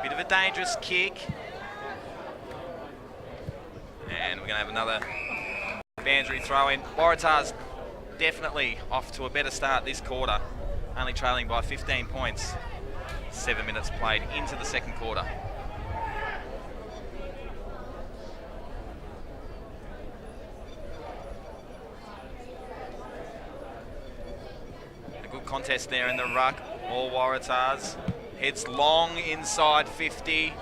Bit of a dangerous kick. And we're going to have another boundary throw in. Waratah's definitely off to a better start this quarter, only trailing by 15 points. 7 minutes played into the second quarter. A good contest there in the ruck. All Waratahs. Heads long inside 50.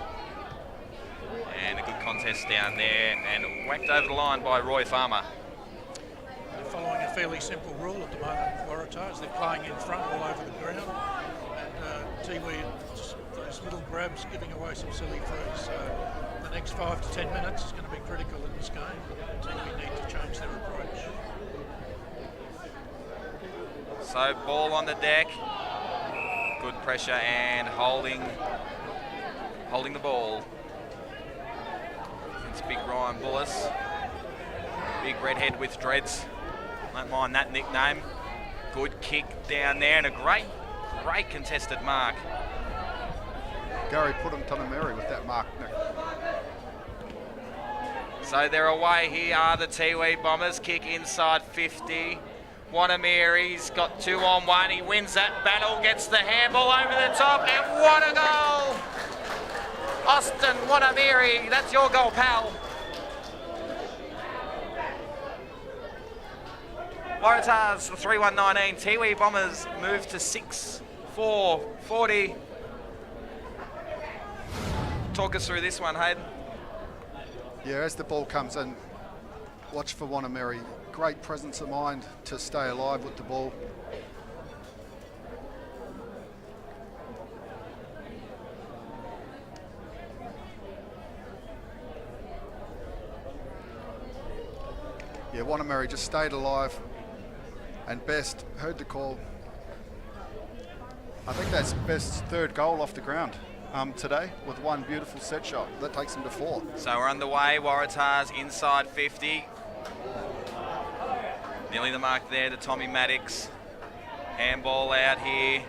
And a good contest down there, and whacked over the line by Roy Farmer. They're following a fairly simple rule at the moment, Waratahs. They're playing in front all over the ground. And Tiwi, those little grabs, giving away some silly frees. So the next 5 to 10 minutes is going to be critical in this game. Tiwi need to change their approach. So ball on the deck. Good pressure and holding the ball. It's big Ryan Bullis. Big redhead with dreads. Don't mind that nickname. Good kick down there and a great contested mark. Gary put him to the Mary with that mark, Nick. So they're away here are the Tiwi Bombers. Kick inside 50. Wanamiri's got 2 on 1. He wins that battle, gets the handball over the top, and what a goal! Austin Wanamiri, that's your goal, pal. Waratahs 3-1-19. Tiwi Bombers move to 6-4-40. Talk us through this one, Hayden. Yeah, as the ball comes in, watch for Wanamiri. Great presence of mind to stay alive with the ball. Yeah, Wanamiri just stayed alive, and Best heard the call. I think that's Best's 3rd goal off the ground today, with 1 beautiful set shot. That takes him to 4. So we're underway. Waratahs inside 50. Nearly the mark there to Tommy Maddox. Handball out here.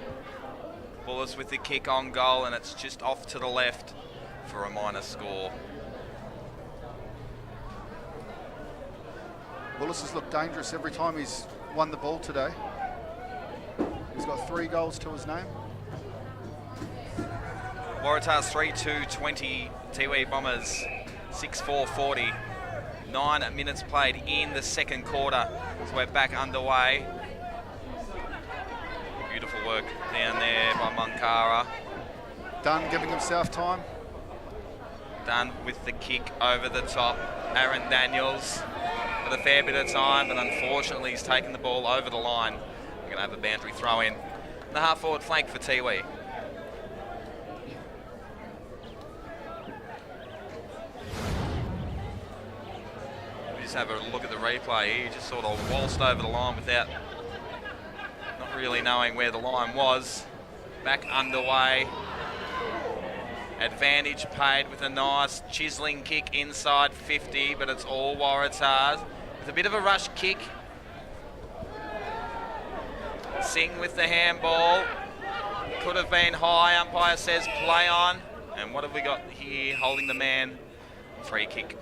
Bullis with the kick on goal, and it's just off to the left for a minor score. Bullis has looked dangerous every time he's won the ball today. He's got 3 goals to his name. Waratahs 3-2-20. Tiwi Bombers 6-4-40. 9 minutes played in the second quarter. So we're back underway. Beautiful work down there by Munkara. Dunn giving himself time. Dunn with the kick over the top. Aaron Daniels with a fair bit of time, but unfortunately he's taken the ball over the line. We're going to have a boundary throw in. The half forward flank for Tiwi. Just have a look at the replay. He just sort of waltzed over the line without not really knowing where the line was. Back underway. Advantage paid with a nice chiseling kick inside 50, but it's all Waratahs. With a bit of a rush kick. Singh with the handball. Could have been high. Umpire says play on. And what have we got here? Holding the man. Free kick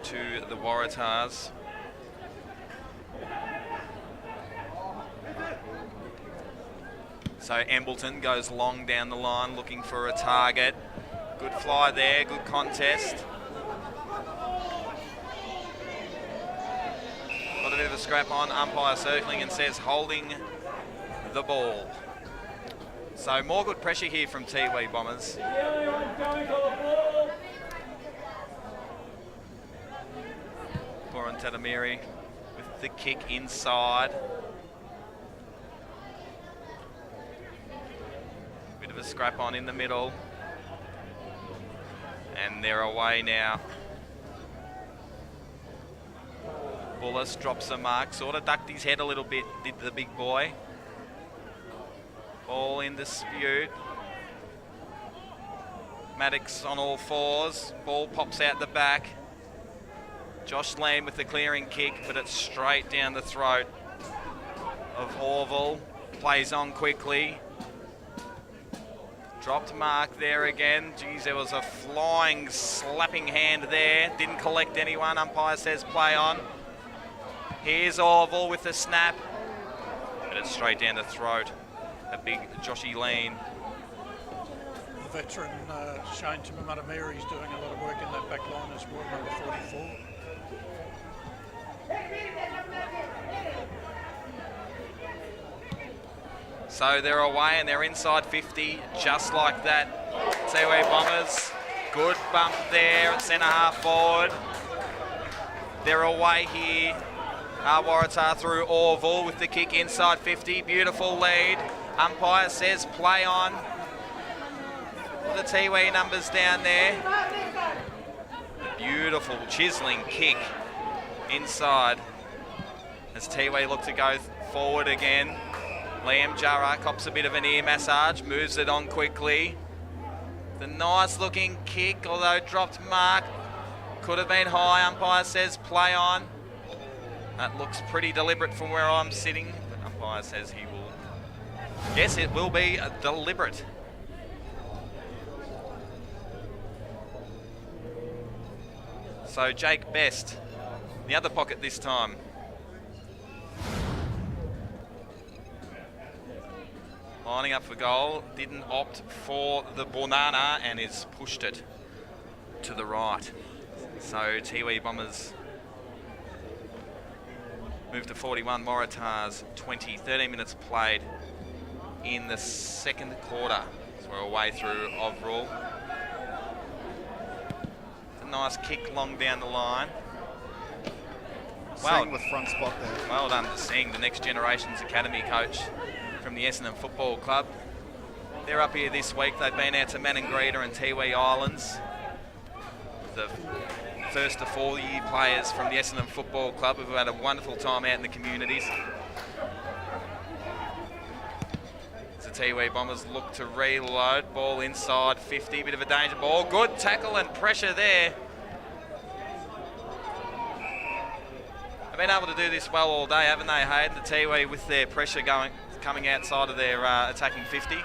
to the Waratahs. So Embleton goes long down the line looking for a target. Good fly there, good contest. Got a bit of a scrap on, umpire circling and says holding the ball. So more good pressure here from Tiwi Bombers. Corin Tadamiri with the kick inside. Bit of a scrap on in the middle. And they're away now. Bullis drops a mark, sort of ducked his head a little bit, did the big boy. Ball in dispute. Maddox on all fours. Ball pops out the back. Josh Lamb with the clearing kick, but it's straight down the throat of Orville. Plays on quickly. Dropped mark there again. Geez, there was a flying, slapping hand there. Didn't collect anyone. Umpire says play on. Here's Orville with the snap. But it's straight down the throat. A big Joshy lean. The veteran Shane Timamata-Mary's doing a lot of work in that back line as well, number 44. So they're away and they're inside 50, just like that. Tiwi Bombers, good bump there at centre half forward. They're away here. Waratah through Orville with the kick inside 50, beautiful lead. Umpire says play on. The Tiwi numbers down there. A beautiful chiselling kick inside as Tiwi look to go forward again. Liam Jarrah cops a bit of an ear massage, moves it on quickly. The nice looking kick, although dropped mark, could have been high. Umpire says play on. That looks pretty deliberate from where I'm sitting, but umpire says he will. Yes, it will be deliberate. So Jake Best, the other pocket this time. Lining up for goal, didn't opt for the banana and has pushed it to the right. So Tiwi Bombers move to 41, Waratah's 20, 13 minutes played in the second quarter. So we're away through overall. A nice kick long down the line. Well, with front spot there. Well done to Singh, the Next Generations Academy coach from the Essendon Football Club. They're up here this week. They've been out to Maningrida and Tiwi Islands. The first to 4-year players from the Essendon Football Club who've had a wonderful time out in the communities. The Tiwi Bombers look to reload. Ball inside 50, bit of a danger ball. Good tackle and pressure there. They've been able to do this well all day, haven't they, Hayden? The Tiwi with their pressure coming outside of their attacking 50.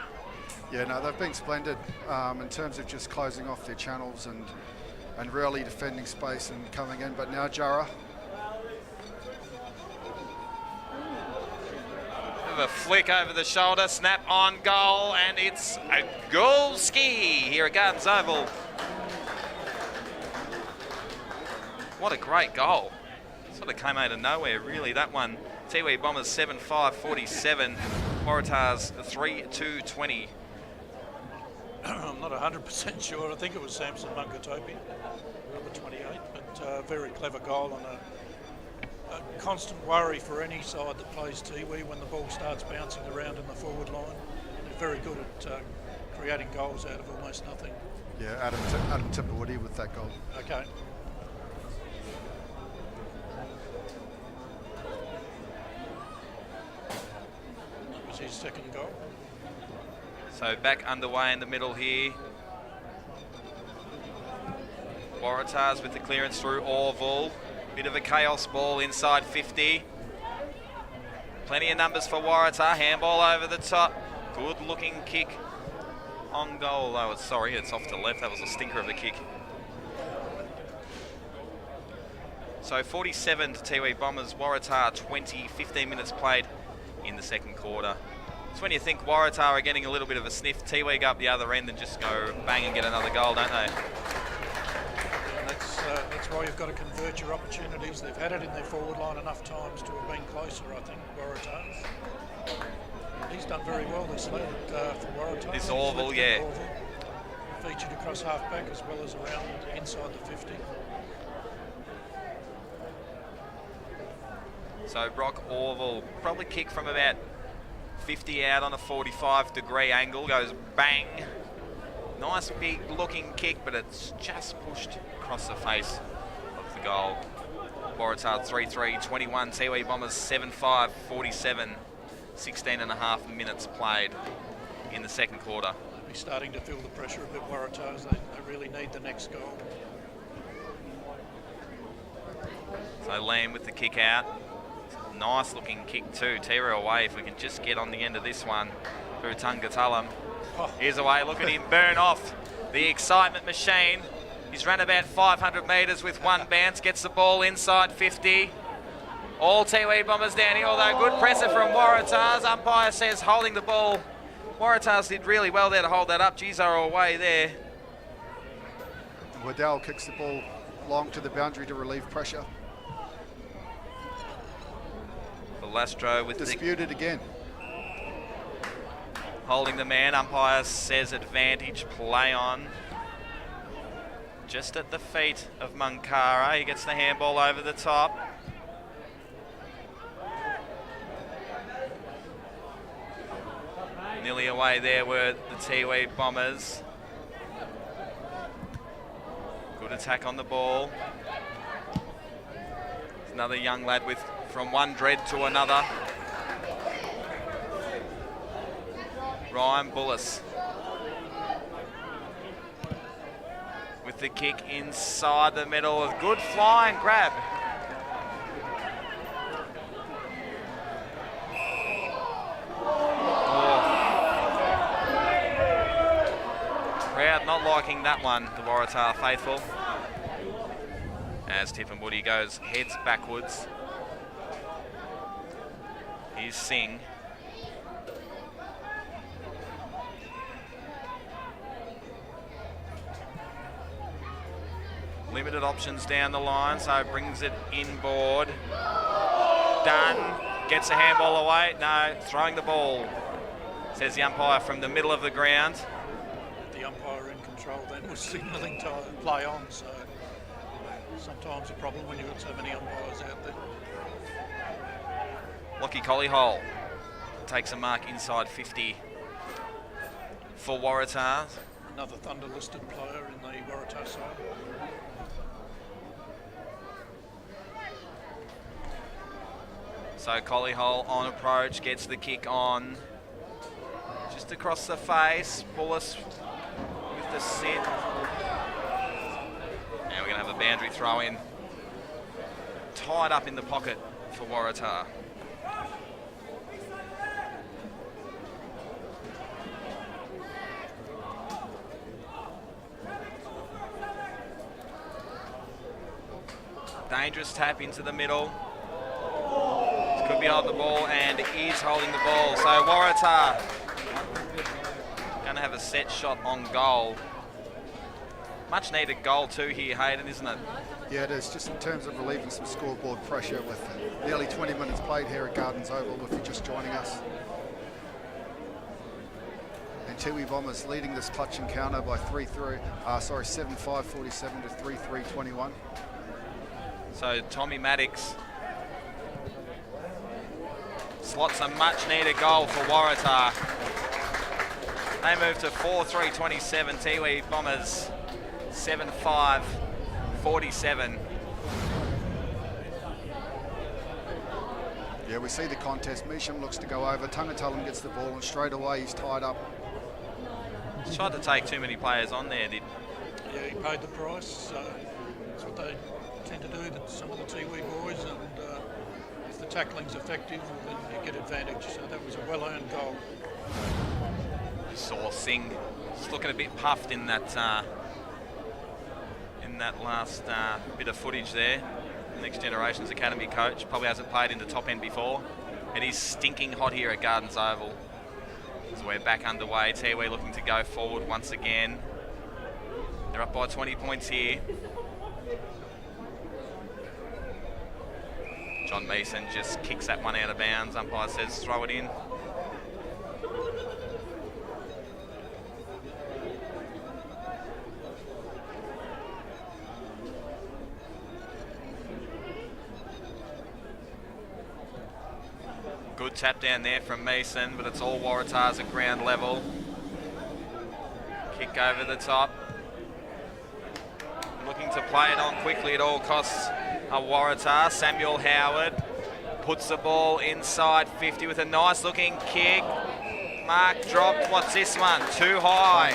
Yeah, no, they've been splendid in terms of just closing off their channels and really defending space and coming in. But now Jarrah. Bit of a flick over the shoulder, snap on goal, and it's a goal ski here at Gardens Oval. What a great goal. Sort of came out of nowhere, really, that one. Tiwi Bombers 7-5-47, Waratah's 3-2-20. I'm not 100% sure. I think it was Samson Mungatopi, number 28, but very clever goal and a constant worry for any side that plays Tiwi when the ball starts bouncing around in the forward line. They're very good at creating goals out of almost nothing. Yeah, Adam Tipperwoody with that goal. Okay. That was his second goal. So back underway in the middle here. Waratahs with the clearance through Orville. Bit of a chaos ball inside 50. Plenty of numbers for Waratah. Handball over the top. Good looking kick on goal. Oh, sorry, it's off the left. That was a stinker of a kick. So 47 to Tiwi Bombers. Waratah 20, 15 minutes played in the second quarter. It's when you think Waratah are getting a little bit of a sniff, Tiwi go up the other end and just go bang and get another goal, don't they? That's why you've got to convert your opportunities. They've had it in their forward line enough times to have been closer, I think, Waratah. He's done very well this lad for Waratah. This Orville, yeah. Orville. Featured across half-back as well as around inside the 50. So Brock Orville probably kick from about 50 out on a 45-degree angle, goes bang. Nice big looking kick, but it's just pushed across the face of the goal. Waratah 3-3-21, Tiwi Bombers 7-5-47, 16 and a half minutes played in the second quarter. They'll be starting to feel the pressure a bit, Waratah, as they really need the next goal. So Lamb with the kick out. Nice looking kick too. Tira away if we can just get on the end of this one through Tungatullum. Here's away, look at him burn off the excitement machine. He's run about 500 metres with one bounce, gets the ball inside 50. All Tiwi Bombers down here, although good pressure from Waratahs. Umpire says holding the ball. Waratahs did really well there to hold that up. Gizaro away there. Waddell kicks the ball long to the boundary to relieve pressure. Velastro with disputed again. Holding the man. Umpire says advantage, play on. Just at the feet of Munkara. He gets the handball over the top. Nearly away there were the Tiwi Bombers. Good attack on the ball. Another young lad with from one dread to another. Ryan Bullis with the kick inside the middle. A good flying grab. Crowd not liking that one, the Waratah faithful. As Tiffin goes heads backwards. Here's Singh. Limited options down the line, so brings it inboard. Done. Gets a handball away. No, throwing the ball, says the umpire from the middle of the ground. The umpire in control then was signalling to play on, so sometimes a problem when you've got so many umpires out there. Lockie Collyhole takes a mark inside 50 for Waratah. Another Thunder listed player in the Waratah side. So Collyhole on approach, gets the kick on. Just across the face, Bullis with the sit. Now we're going to have a boundary throw in. Tied up in the pocket for Waratah. Dangerous tap into the middle. Could be on the ball and is holding the ball. So Waratah going to have a set shot on goal. Much needed goal too here, Hayden, isn't it? Yeah, it is, just in terms of relieving some scoreboard pressure with nearly 20 minutes played here at Gardens Oval, if you're just joining us. And Tiwi Bombers leading this clutch encounter by 7-5, 47 to 3-3, 21. So Tommy Maddox slots a much needed goal for Waratah. They move to 4-3, 27. Tiwi Bombers 7-5, 47. Yeah, we see the contest. Misham looks to go over. Tungatullum gets the ball and straight away he's tied up. He's tried to take too many players on there, did? Yeah, he paid the price. So that's what they tend to do, some of the Tiwi boys, and if the tackling's effective, then you get advantage. So that was a well-earned goal. Saw Singh just looking a bit puffed in that last bit of footage there. Next Generations Academy coach, probably hasn't played in the top end before, and he's stinking hot here at Gardens Oval. So we're back underway. Tiwi looking to go forward once again. They're up by 20 points here. John Mason just kicks that one out of bounds. Umpire says throw it in. Good tap down there from Mason, but it's all Waratahs at ground level. Kick over the top. Looking to play it on quickly at all costs. A Waratah. Samuel Howard puts the ball inside 50 with a nice looking kick. Mark dropped. What's this one? Too high.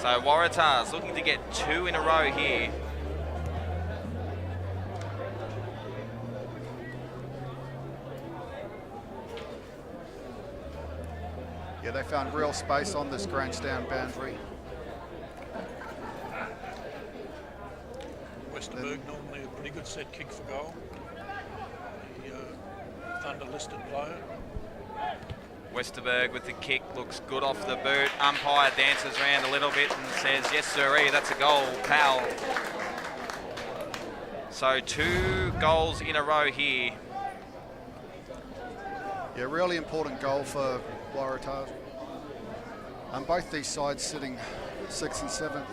So Waratahs looking to get two in a row here. Yeah, they found real space on this grandstand boundary. Westerberg normally a pretty good set kick for goal. The Thunder listed player. Westerberg with the kick, looks good off the boot. Umpire dances around a little bit and says, yes sirree, that's a goal, pal. So 2 goals in a row here. Yeah, really important goal for Waratah. Both these sides sitting 6th and 7th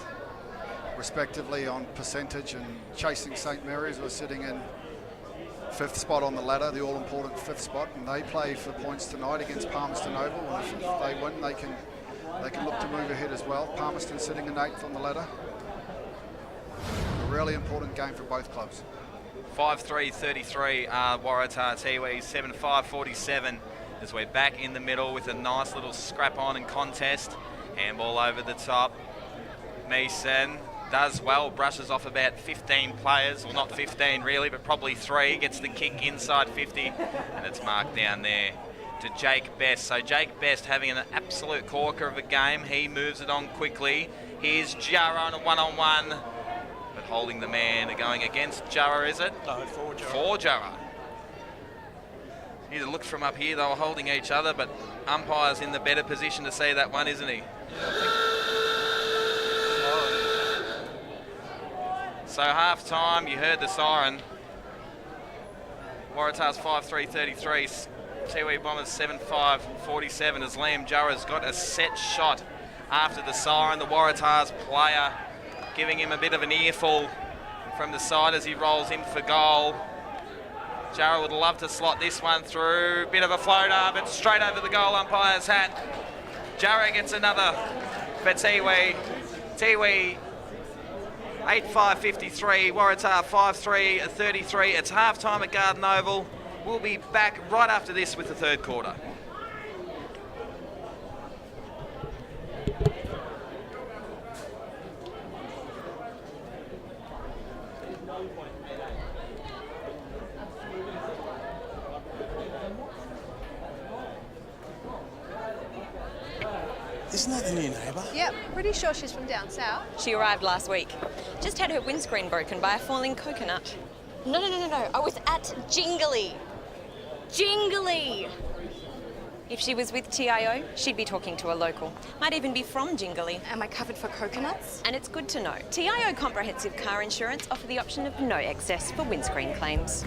respectively on percentage, and chasing St Mary's were sitting in 5th spot on the ladder, the all-important 5th spot, and they play for points tonight against Palmerston Oval, and if they win they can look to move ahead as well. Palmerston sitting in 8th on the ladder. A really important game for both clubs. 5-3-33 Waratah Tiwi, 7-5-47 as we're back in the middle with a nice little scrap on and contest. Handball over the top. Mason does well, brushes off about 15 players, well not 15 really, but probably 3, gets the kick inside 50, and it's marked down there to Jake Best. So Jake Best having an absolute corker of a game. He moves it on quickly. Here's Jarrah on a one-on-one, but holding the man, going against Jarrah, is it? No, for Jarrah. For Jarrah. You'd have looked from up here, they were holding each other, but umpire's in the better position to see that one, isn't he? So half time, you heard the siren. Waratah's 5-3-33, Tiwi Bombers 7-5-47 as Liam Jarrah's got a set shot after the siren. The Waratah's player giving him a bit of an earful from the side as he rolls in for goal. Jarrah would love to slot this one through. Bit of a floater, but straight over the goal umpire's hat. Jarrah gets another for Tiwi. Tiwi 8-5-53, Waratah 5-3-33. It's half-time at Garden Oval. We'll be back right after this with the third quarter. Isn't that the new neighbour? Yep, pretty sure she's from down south. She arrived last week. Just had her windscreen broken by a falling coconut. No. I was at Jingly. Jingly! If she was with TIO, she'd be talking to a local. Might even be from Jingly. Am I covered for coconuts? And it's good to know. TIO Comprehensive Car Insurance offer the option of no excess for windscreen claims.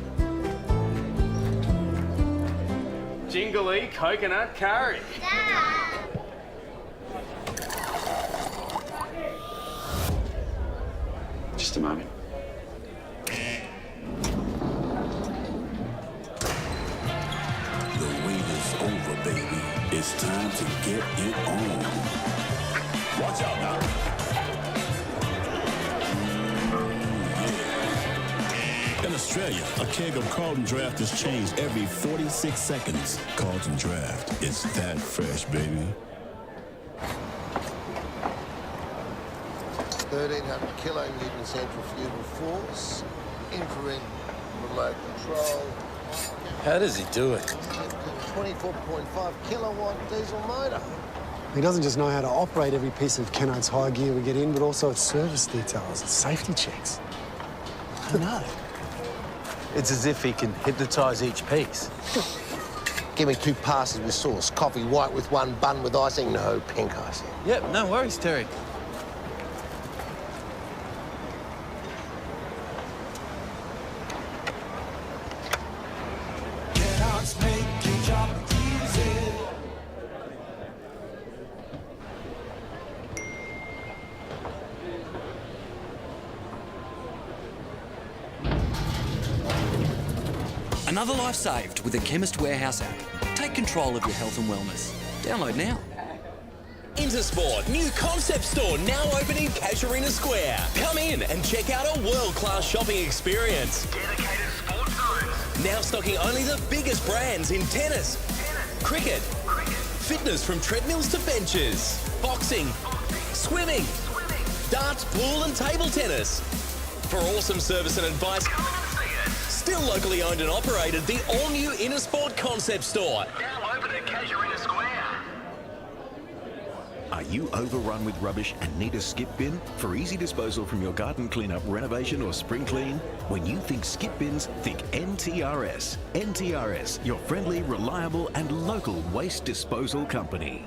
Jingly coconut curry. Just a moment. The wait is over, baby. It's time to get it on. Watch out now. In Australia, a keg of Carlton Draft is changed every 46 seconds. Carlton Draft, it's that fresh, baby. 1,300 kilonewton centrifugal force, infrared remote control. How does he do it? 24.5 kilowatt diesel motor. He doesn't just know how to operate every piece of Kennard's hire gear we get in, but also its service details, its safety checks. I know. It's as if he can hypnotise each piece. Give me 2 passes with sauce, coffee white with 1 bun with icing, no pink icing. Yep, no worries, Terry. Another life saved with the Chemist Warehouse app. Take control of your health and wellness. Download now. Intersport, new concept store now open in Casuarina Square. Come in and check out a world-class shopping experience. Dedicated sports zones. Now stocking only the biggest brands in tennis, cricket, fitness from treadmills to benches, boxing, swimming, darts, pool and table tennis. For awesome service and advice, still locally owned and operated, the all-new Intersport concept store. Now open at Casuarina Square. Are you overrun with rubbish and need a skip bin for easy disposal from your garden cleanup, renovation or spring clean? When you think skip bins, think NTRS. NTRS, your friendly, reliable and local waste disposal company.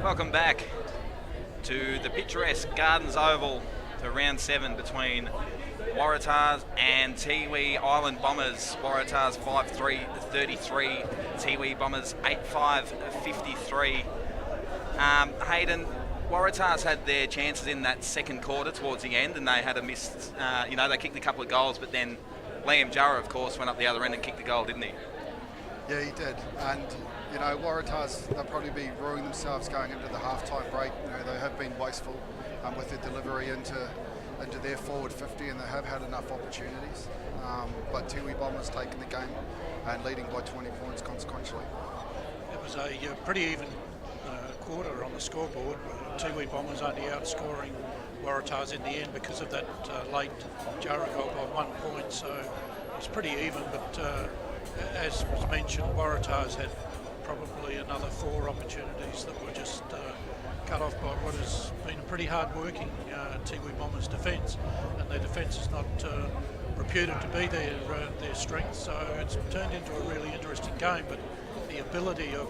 Welcome back to the picturesque Gardens Oval for round 7 between Waratahs and Tiwi Island Bombers. Waratahs 5-3-33, Tiwi Bombers 8-5-53. Hayden, Waratahs had their chances in that second quarter towards the end, and they had a missed, they kicked a couple of goals, but then Liam Jarrah, of course, went up the other end and kicked the goal, didn't he? Yeah, he did. And, Waratahs, they'll probably be ruining themselves going into the half-time break. They have been wasteful with their delivery into their forward 50, and they have had enough opportunities. But Tiwi Bombers taking the game and leading by 20 points consequentially. It was a pretty even quarter on the scoreboard. Tiwi Bombers only outscoring Waratahs in the end because of that late Jarrah goal by 1 point. So it's pretty even, but as was mentioned, Waratahs had probably another 4 opportunities that were just cut off by what has been a pretty hard-working Tiwi Bombers defence, and their defence is not reputed to be their strength. So it's turned into a really interesting game. But the ability of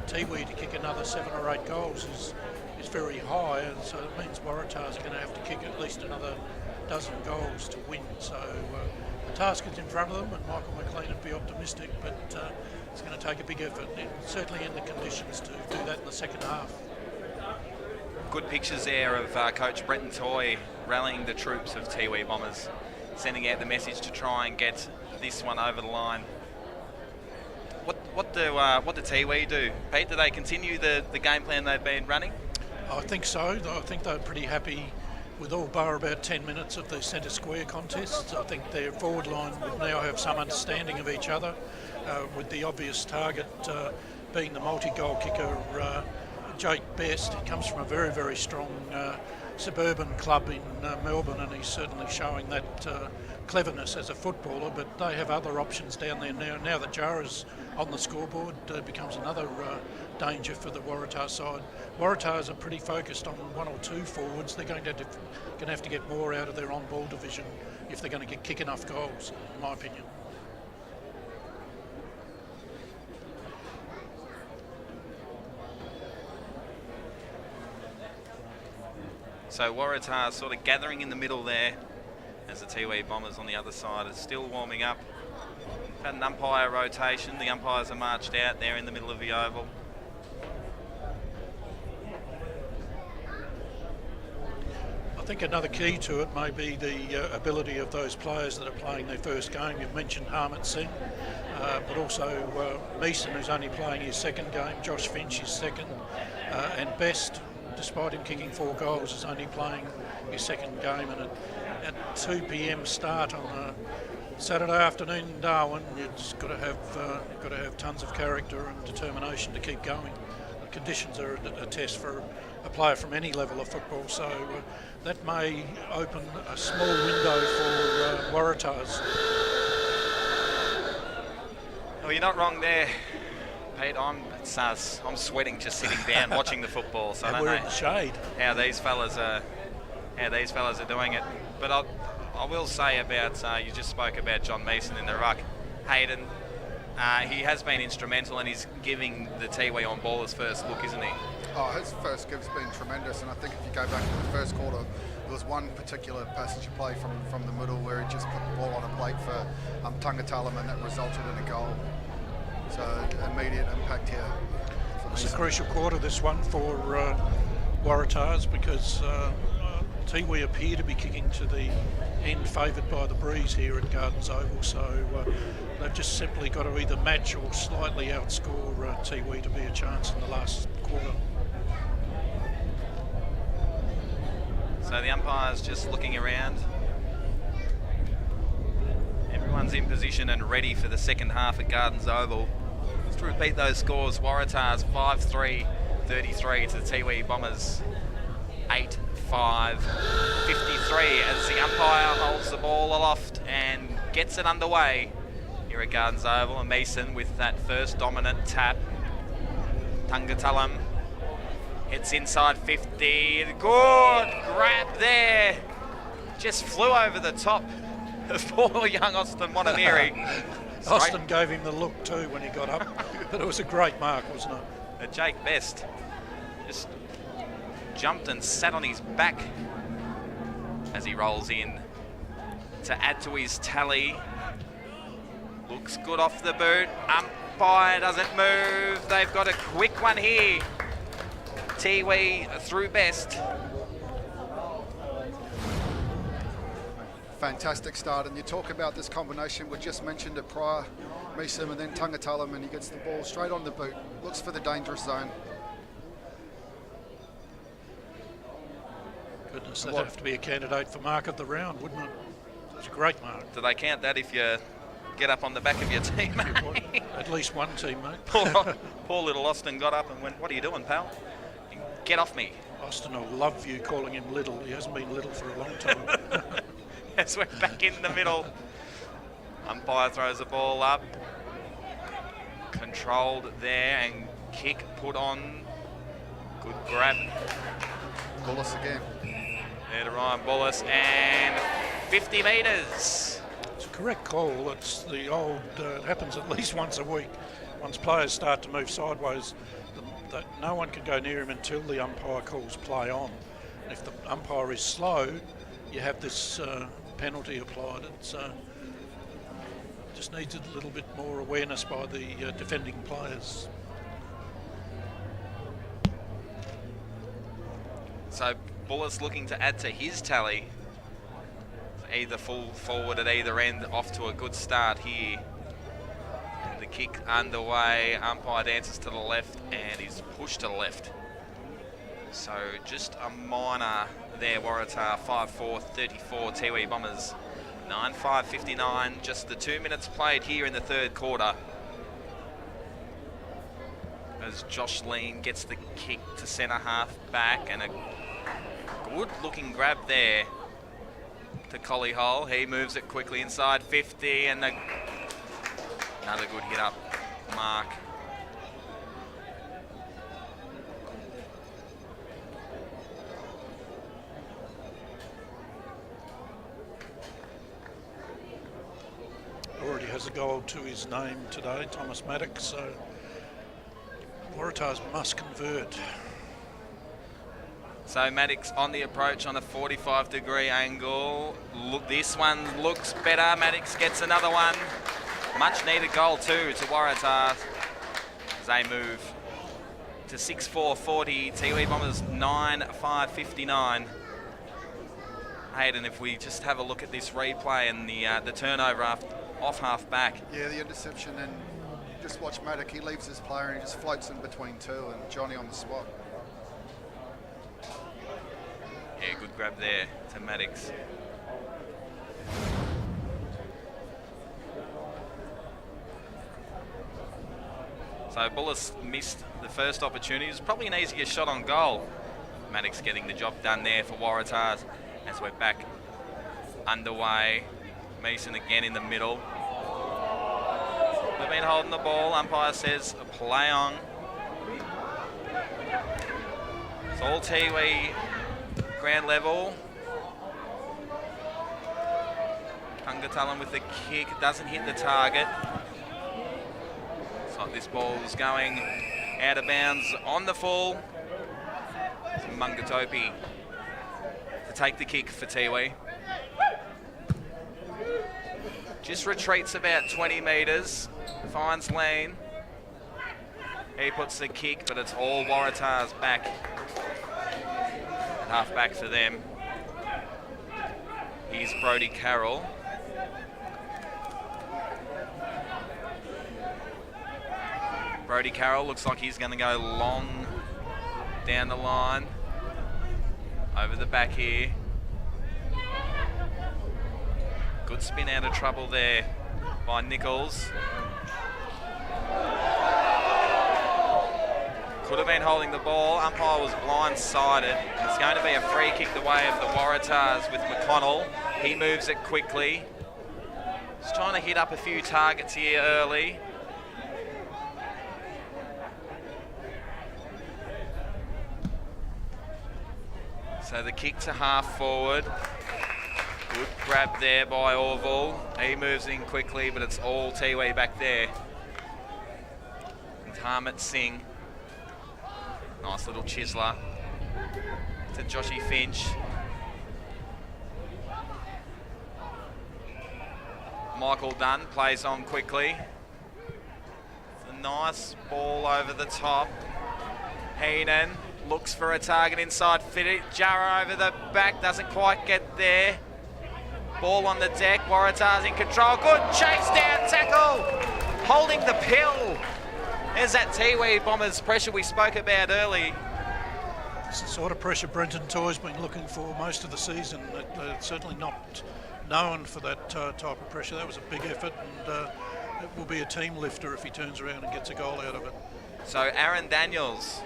Tiwi to kick another 7 or 8 goals is very high, and so it means Waratahs are going to have to kick at least another dozen goals to win. So the task is in front of them, and Michael McLean would be optimistic, but it's going to take a big effort, certainly in the conditions to do that in the second half. Good pictures there of Coach Brenton Toy rallying the troops of Tiwi Bombers, sending out the message to try and get this one over the line. What do Tiwi do? Pete, do they continue the game plan they've been running? I think so. I think they're pretty happy with all bar about 10 minutes of the centre square contests. I think their forward line would now have some understanding of each other, with the obvious target being the multi-goal kicker, Jake Best. He comes from a very, very strong suburban club in Melbourne, and he's certainly showing that cleverness as a footballer, but they have other options down there now. Now that Jarrah's on the scoreboard, becomes another danger for the Waratah side. Waratahs are pretty focused on 1 or 2 forwards. They're going to have to get more out of their on-ball division if they're going to kick enough goals, in my opinion. So Waratah sort of gathering in the middle there, as the Tiwi Bombers on the other side are still warming up. Had an umpire rotation. The umpires are marched out there in the middle of the oval. I think another key to it may be the ability of those players that are playing their first game. You've mentioned Harmit Singh, but also Meeson, who's only playing his second game, Josh Finch his second, and Best, despite him kicking 4 goals, is only playing his second game. And at 2 p.m. start on a Saturday afternoon in Darwin, you've just got to have tons of character and determination to keep going. The conditions are a test for a player from any level of football, so that may open a small window for Waratahs. Well, you're not wrong there, Pete. I'm sweating just sitting down watching the football, so and I don't we're know in the shade. how these fellas are doing it. But I will say about you just spoke about John Meeson in the ruck. Hayden, he has been instrumental, and he's giving the Tiwi on ball his first look, isn't he? Oh, his first give's been tremendous, and I think if you go back to the first quarter, there was one particular passage of play from the middle where he just put the ball on a plate for Tangatalam, and that resulted in a goal. So immediate impact here. It's a crucial quarter, this one, for Waratahs, because Tiwi appear to be kicking to the end favoured by the breeze here at Gardens Oval, so they've just simply got to either match or slightly outscore Tiwi to be a chance in the last quarter. So the umpire's just looking around. Everyone's in position and ready for the second half at Gardens Oval. Just to repeat those scores, Waratahs 5-3-33 to the Tiwi Bombers 8-5-53 as the umpire holds the ball aloft and gets it underway here at Gardens Oval. And Meeson with that first dominant tap. Tangatalam hits inside 50. Good grab there. Just flew over the top of poor young Austin Monamiri. Austin gave him the look too when he got up, but it was a great mark, wasn't it? Jake Best just jumped and sat on his back as he rolls in to add to his tally. Looks good off the boot. Umpire doesn't move. They've got a quick one here. Tiwi through best. Fantastic start, and you talk about this combination. We just mentioned it prior. Meeson and then Tangatalam, and he gets the ball straight on the boot. Looks for the dangerous zone. Goodness, that'd have to be a candidate for mark of the round, wouldn't it? It's a great mark. Do they count that if you get up on the back of your teammate? At least one teammate. Poor little Austin got up and went, "What are you doing, pal? Get off me." Austin will love you calling him little. He hasn't been little for a long time. As we're back in the middle. Umpire throws the ball up. Controlled there and kick put on. Good grab. Bullis again. There to Ryan Bullis and 50 metres. It's a correct call. It's the old, it happens at least once a week. Once players start to move sideways, no one can go near him until the umpire calls play on. And if the umpire is slow, you have this penalty applied. It's just needs a little bit more awareness by the defending players. So Bullis looking to add to his tally. Either full forward at either end, off to a good start here. And the kick underway. Umpire dances to the left and is pushed to the left. So just a minor there. Waratah 5-4, 34. Tiwi Bombers 9-5, 59. Just the 2 minutes played here in the third quarter. As Josh Lean gets the kick to centre half back, and a good looking grab there to Collie Hole. He moves it quickly inside 50, and another good hit up mark. Already has a goal to his name today, Thomas Maddox, so Waratahs must convert. So Maddox on the approach on a 45-degree angle. Look, this one looks better. Maddox gets another one. Much needed goal too to Waratah as they move to 6-4, 40. Tiwi Bombers 9-5, 59. Hayden, if we just have a look at this replay and the turnover off half back. Yeah, the interception, and just watch Maddox. He leaves his player and he just floats in between two, and Johnny on the spot. Yeah, good grab there to Maddox. So Bullis missed the first opportunity. It was probably an easier shot on goal. Maddox getting the job done there for Waratahs as we're back underway. Meeson again in the middle. We've been holding the ball. Umpire says play on. It's all Tiwi ground level. Tangatalam with the kick. Doesn't hit the target. It's like this ball is going out of bounds on the full. It's Mungatopi to take the kick for Tiwi. Just retreats about 20 metres, finds Lean. He puts the kick, but it's all Waratahs back. Half back for them. Here's Brodie Carroll. Brodie Carroll looks like he's going to go long down the line. Over the back here. Good spin out of trouble there by Nichols. Could have been holding the ball. Umpire was blindsided. It's going to be a free kick the way of the Waratahs with McConnell. He moves it quickly. He's trying to hit up a few targets here early. So the kick to half forward. Good grab there by Orville. He moves in quickly, but it's all Tiwi back there. And Harmit Singh Nice little chiseler to Joshy Finch. Michael Dunn plays on quickly. It's a nice ball over the top. Heenan looks for a target inside. Jarrah over the back, doesn't quite get there. Ball on the deck, Waratah's in control. Good chase down tackle, holding the pill. There's that Tiwi Bombers pressure we spoke about early. It's the sort of pressure Brenton Toy's been looking for most of the season. Certainly not known for that type of pressure. That was a big effort, and it will be a team lifter if he turns around and gets a goal out of it. So Aaron Daniels,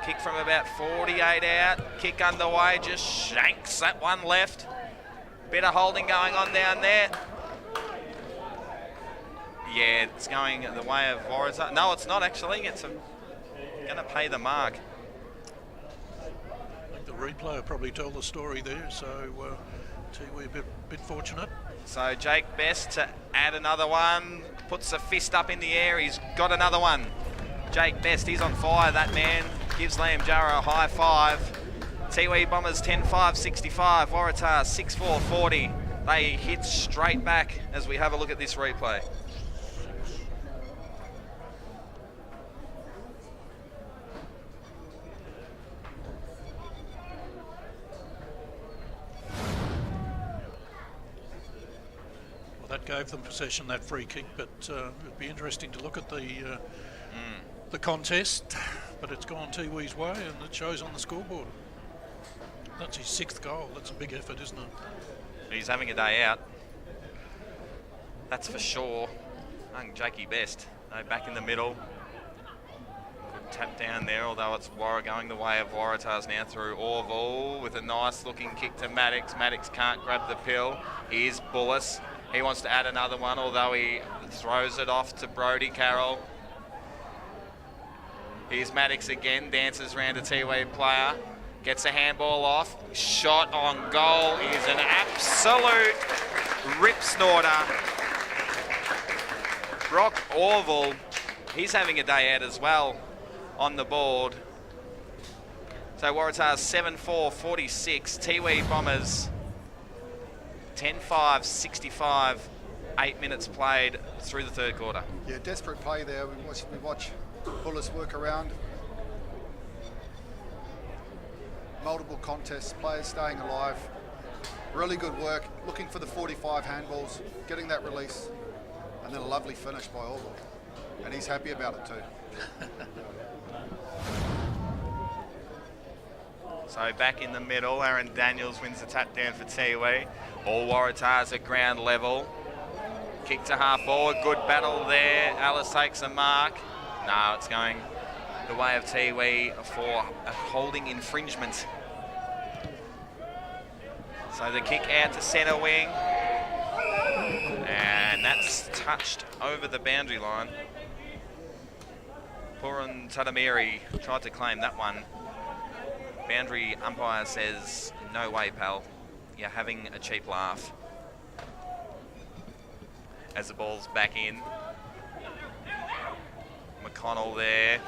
kick from about 48 out, kick underway, just shanks that one left. Bit of holding going on down there. Yeah, it's going the way of Waratah. No, it's not actually. It's going to pay the mark. I think the replay will probably tell the story there, so Tiwi a bit fortunate. So Jake Best to add another one, puts a fist up in the air, he's got another one. Jake Best, he's on fire, that man. Gives Liam Jarrah a high five. Tiwi Bombers 10-5-65, Waratah 6-4-40. They hit straight back as we have a look at this replay. That gave them possession, that free kick, but it'd be interesting to look at the contest, but it's gone Tiwi's way and it shows on the scoreboard. That's his 6th goal. That's a big effort, isn't it? He's having a day out. That's for sure. Young Jakey Best, back in the middle. Good tap down there, although it's Warra going the way of Waratahs now through Orville with a nice looking kick to Maddox. Maddox can't grab the pill. Here's Bullis. He wants to add another one, although he throws it off to Brodie Carroll. Here's Maddox again, dances around a Tiwi player, gets a handball off. Shot on goal is an absolute rip snorter. Brock Orville, he's having a day out as well on the board. So Waratahs 7-4-46, Tiwi Bombers 10-5-65, 8 minutes played through the third quarter. Yeah, desperate play there. We watch Bullis work around. Multiple contests, players staying alive. Really good work, looking for the 45 handballs, getting that release, and then a lovely finish by Orville. And he's happy about it too. So back in the middle, Aaron Daniels wins the tap down for Tiwi. All Waratahs at ground level. Kick to half forward, good battle there. Alice takes a mark. No, it's going the way of Tiwi for a holding infringement. So the kick out to centre wing. And that's touched over the boundary line. Puran Tadamiri tried to claim that one. Boundary umpire says, no way, pal. You're having a cheap laugh. As the ball's back in. McConnell there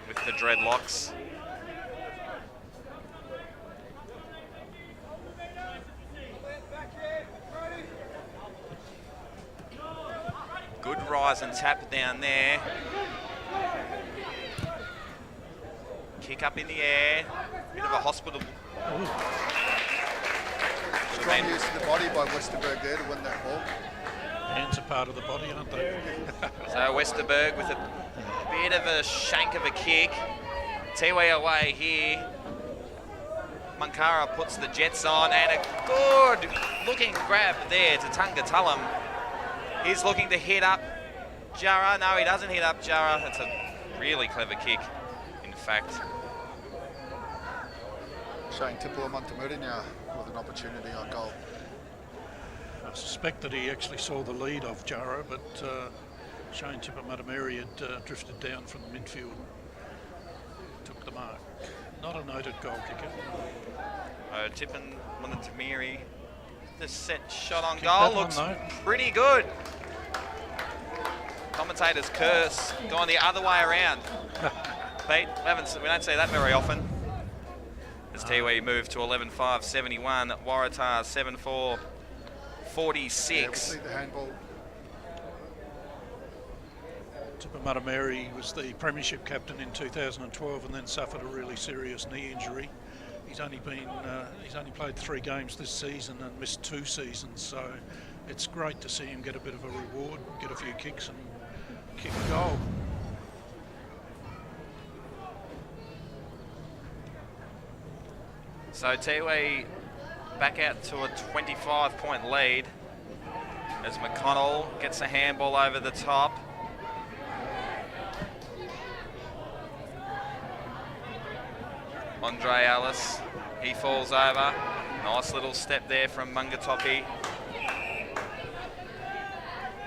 with the dreadlocks. Good rise and tap down there. Kick up in the air. Bit of a hospital. Strong use of the body by Westerberg there to win that ball. Hands are part of the body, aren't they? So Westerberg with a bit of a shank of a kick. Tiwi away here. Munkara puts the Jets on and a good looking grab there to Tunga Tullum. He's looking to hit up Jarrah. No, he doesn't hit up Jarrah. That's a really clever kick, in fact. Shane Tipua Montemurinya with an opportunity on goal. I suspect that he actually saw the lead of Jarrah, but Shane Tipper-Matameri had drifted down from the midfield, took the mark. Not a noted goal kicker. Tippin Matameri, the set shot on goal looks one, pretty good. Commentator's curse, going the other way around. Pete. We don't see that very often. As Tiwi move to 11.5.71, Waratah 7.4.46. Yeah, we'll see the handball. Tipper Mary was the premiership captain in 2012 and then suffered a really serious knee injury. He's only played 3 games this season and missed 2 seasons, so it's great to see him get a bit of a reward, get a few kicks and kick a goal. So Tiwi back out to a 25-point lead as McConnell gets a handball over the top. Andre Ellis, he falls over. Nice little step there from Mungatopi.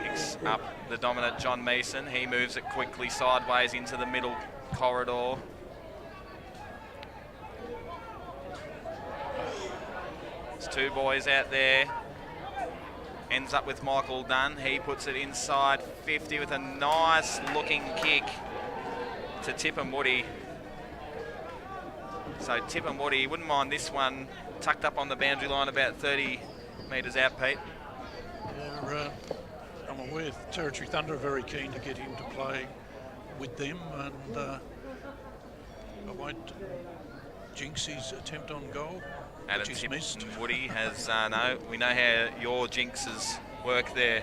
Picks up the dominant John Mason. He moves it quickly sideways into the middle corridor. There's 2 boys out there. Ends up with Michael Dunn. He puts it inside 50 with a nice looking kick to Tip and Woody. So Tip and Woody, wouldn't mind this one tucked up on the boundary line about 30 metres out, Pete. Yeah, I'm aware Territory Thunder are very keen to get him to play with them, and I won't jinx his attempt on goal, which he's missed. Woody has, no, we know how your jinxes work there,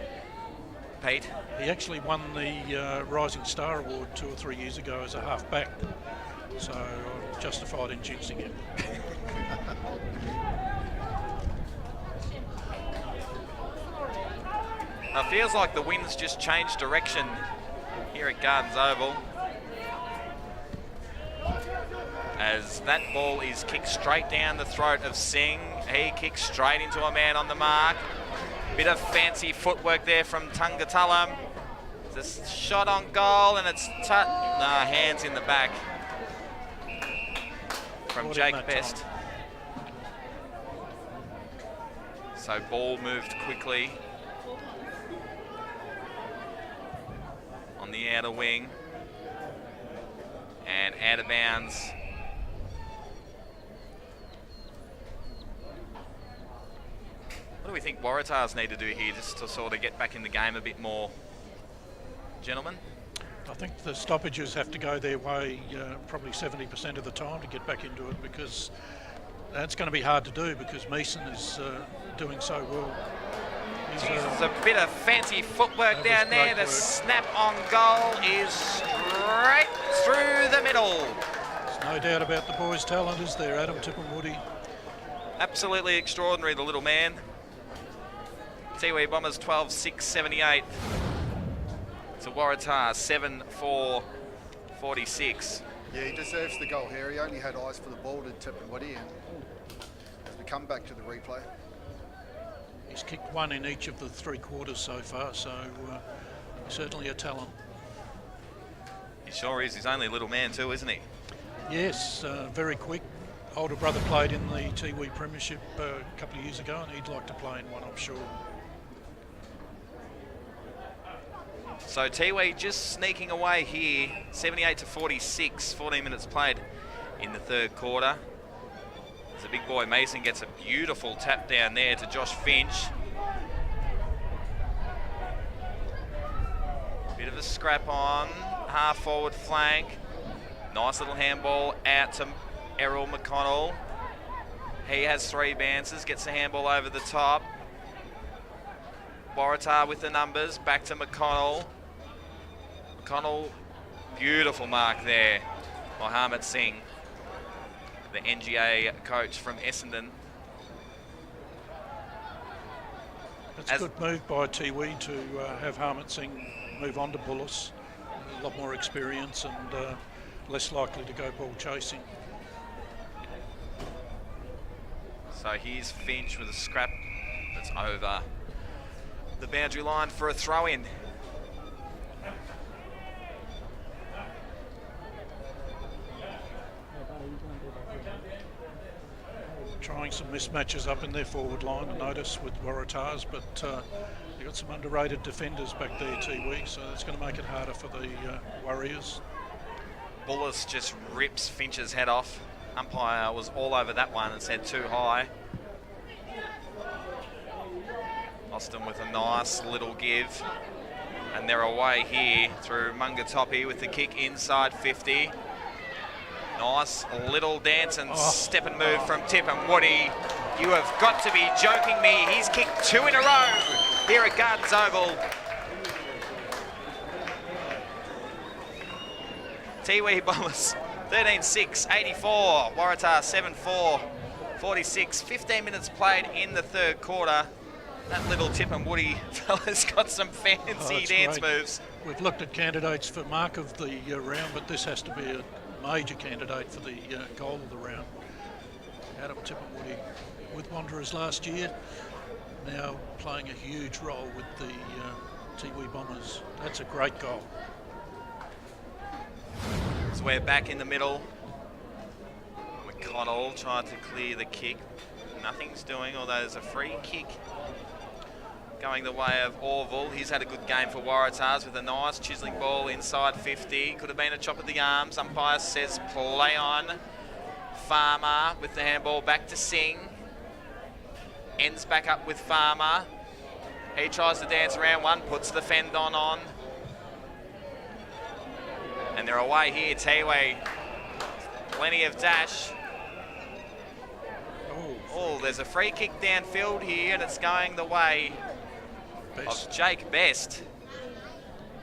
Pete. He actually won the Rising Star Award 2 or 3 years ago as a half-back, so I'm justified in jinxing him. It feels like the wind's just changed direction here at Gardens Oval, as that ball is kicked straight down the throat of Singh. He kicks straight into a man on the mark. Bit of fancy footwork there from Tungatulam. It's a shot on goal, and it's hands in the back from Jake Best. So ball moved quickly on the outer wing and out of bounds. What do we think Waratahs need to do here just to sort of get back in the game a bit more, gentlemen? I think the stoppages have to go their way probably 70% of the time to get back into it, because that's going to be hard to do because Mason is doing so well. There's a bit of fancy footwork down there. The snap on goal is straight through the middle. There's no doubt about the boys' talent, is there, Adam Tipperwoody? Absolutely extraordinary, the little man. Tiwi Bombers 12.6.78. So Waratah 7.4.46. Yeah, he deserves the goal here. He only had eyes for the ball to Tip and Woody, and as we come back to the replay, he's kicked 1 in each of the 3 quarters so far, so certainly a talent. He sure is. He's only a little man too, isn't he? Yes, very quick. Older brother played in the Tiwi Premiership a couple of years ago, and he'd like to play in one, I'm sure. So Tiwi just sneaking away here, 78-46, 14 minutes played in the 3rd quarter. As the big boy Mason gets a beautiful tap down there to Josh Finch. Bit of a scrap on, half forward flank. Nice little handball out to Errol McConnell. He has 3 bounces, gets the handball over the top. Waratah with the numbers, back to McConnell. McConnell, beautiful mark there by Harmit Singh, the NGA coach from Essendon. It's a good move by Tiwi to have Harmit Singh move on to Bullis. A lot more experience and less likely to go ball chasing. So here's Finch with a scrap that's over the boundary line for a throw-in. Trying some mismatches up in their forward line, I notice, with Waratahs, but they've got some underrated defenders back there, Tiwi, so it's going to make it harder for the Warriors. Bullis just rips Finch's head off. Umpire was all over that one and said too high. Austin with a nice little give. And they're away here through Mungatopi with the kick inside 50. Nice little dance and step and move from Tip and Woody. You have got to be joking me. He's kicked 2 in a row here at Gardens Oval. Tiwi Bombers 13-6, 84. Waratah 7-4, 46. 15 minutes played in the third quarter. That little Tip and Woody fella's got some fancy dance great. moves. We've looked at candidates for mark of the round, but this has to be a major candidate for the goal of the round. Adam Tip and Woody with Wanderers last year, now playing a huge role with the Tiwi Bombers. That's a great goal. So we're back in the middle. McConnell tried to clear the kick. Nothing's doing, although there's a free kick going the way of Orville. He's had a good game for Waratahs with a nice chiselling ball inside 50. Could have been a chop of the arms. Umpire says play on. Farmer with the handball back to Singh. Ends back up with Farmer. He tries to dance around one, puts the fend on. And they're away here, Tiwi. Plenty of dash. Oh, there's a free kick downfield here, and it's going the way of Jake Best.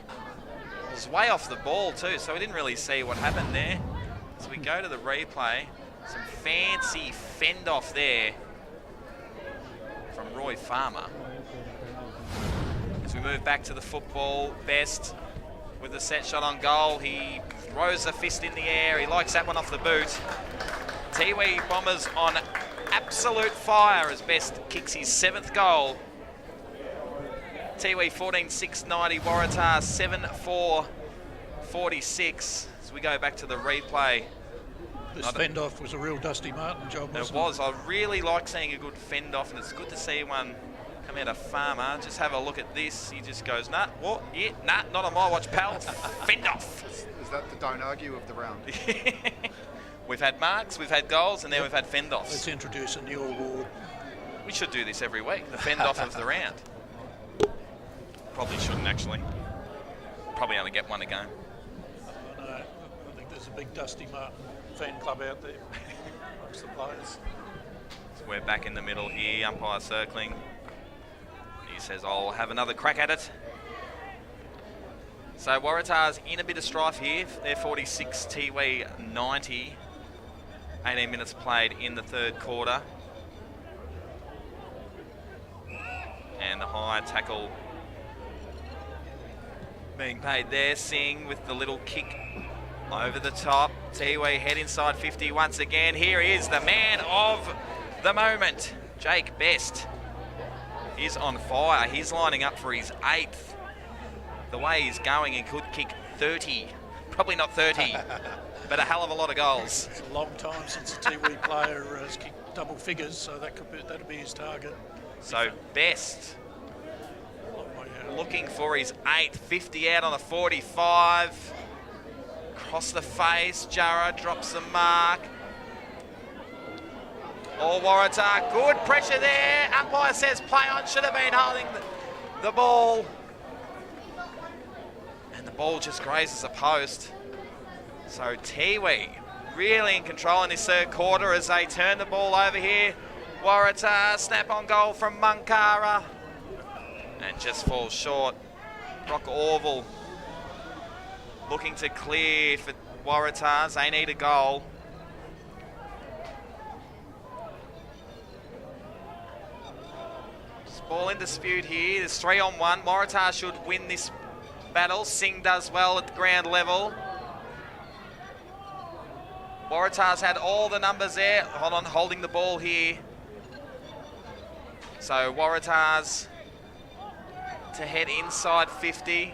It was way off the ball too, so we didn't really see what happened there. So we go to the replay. Some fancy fend off there from Roy Farmer. As we move back to the football, Best with the set shot on goal. He throws a fist in the air. He likes that one off the boot. Tiwi Bombers on absolute fire as Best kicks his 7th goal. Tiwi 14-6, 90. Waratah 7-4, 46. As we go back to the replay. This fend off was a real Dusty Martin job, wasn't it? It was. I really like seeing a good fend off, and it's good to see one come out of Farmer. Just have a look at this. He just goes, nah, what? Yeah, nah, not on my watch, pal. Fend off. Is that the don't argue of the round? We've had marks, we've had goals, and now we've had fend offs. Let's introduce a new award. We should do this every week, the fend off of the round. Probably shouldn't, actually. Probably only get one a game. No, I think there's a big Dusty Martin fan club out there amongst the players. So we're back in the middle here, umpire circling. He says, I'll have another crack at it. So Waratah's in a bit of strife here. They're 46, Tiwi 90. 18 minutes played in the third quarter. And the high tackle being paid there. Singh with the little kick over the top. Tiwi head inside 50 once again. Here he is, the man of the moment. Jake Best is on fire. He's lining up for his 8th. The way he's going, he could kick 30. Probably not 30, but a hell of a lot of goals. It's a long time since a Tiwi player has kicked double figures, so that'd be his target. So Best looking for his 8th, 50 out on the 45. Across the face, Jarrah drops the mark. All Waratah, good pressure there. Umpire says play on, should have been holding the ball. And the ball just grazes a post. So Tiwi really in control in this third quarter as they turn the ball over here. Waratah, snap on goal from Munkara. And just falls short. Brock Orville looking to clear for Waratahs. They need a goal. Ball in dispute here. There's 3-on-1. Waratah should win this battle. Singh does well at the ground level. Waratah's had all the numbers there. Hold on, holding the ball here. So Waratah's to head inside 50.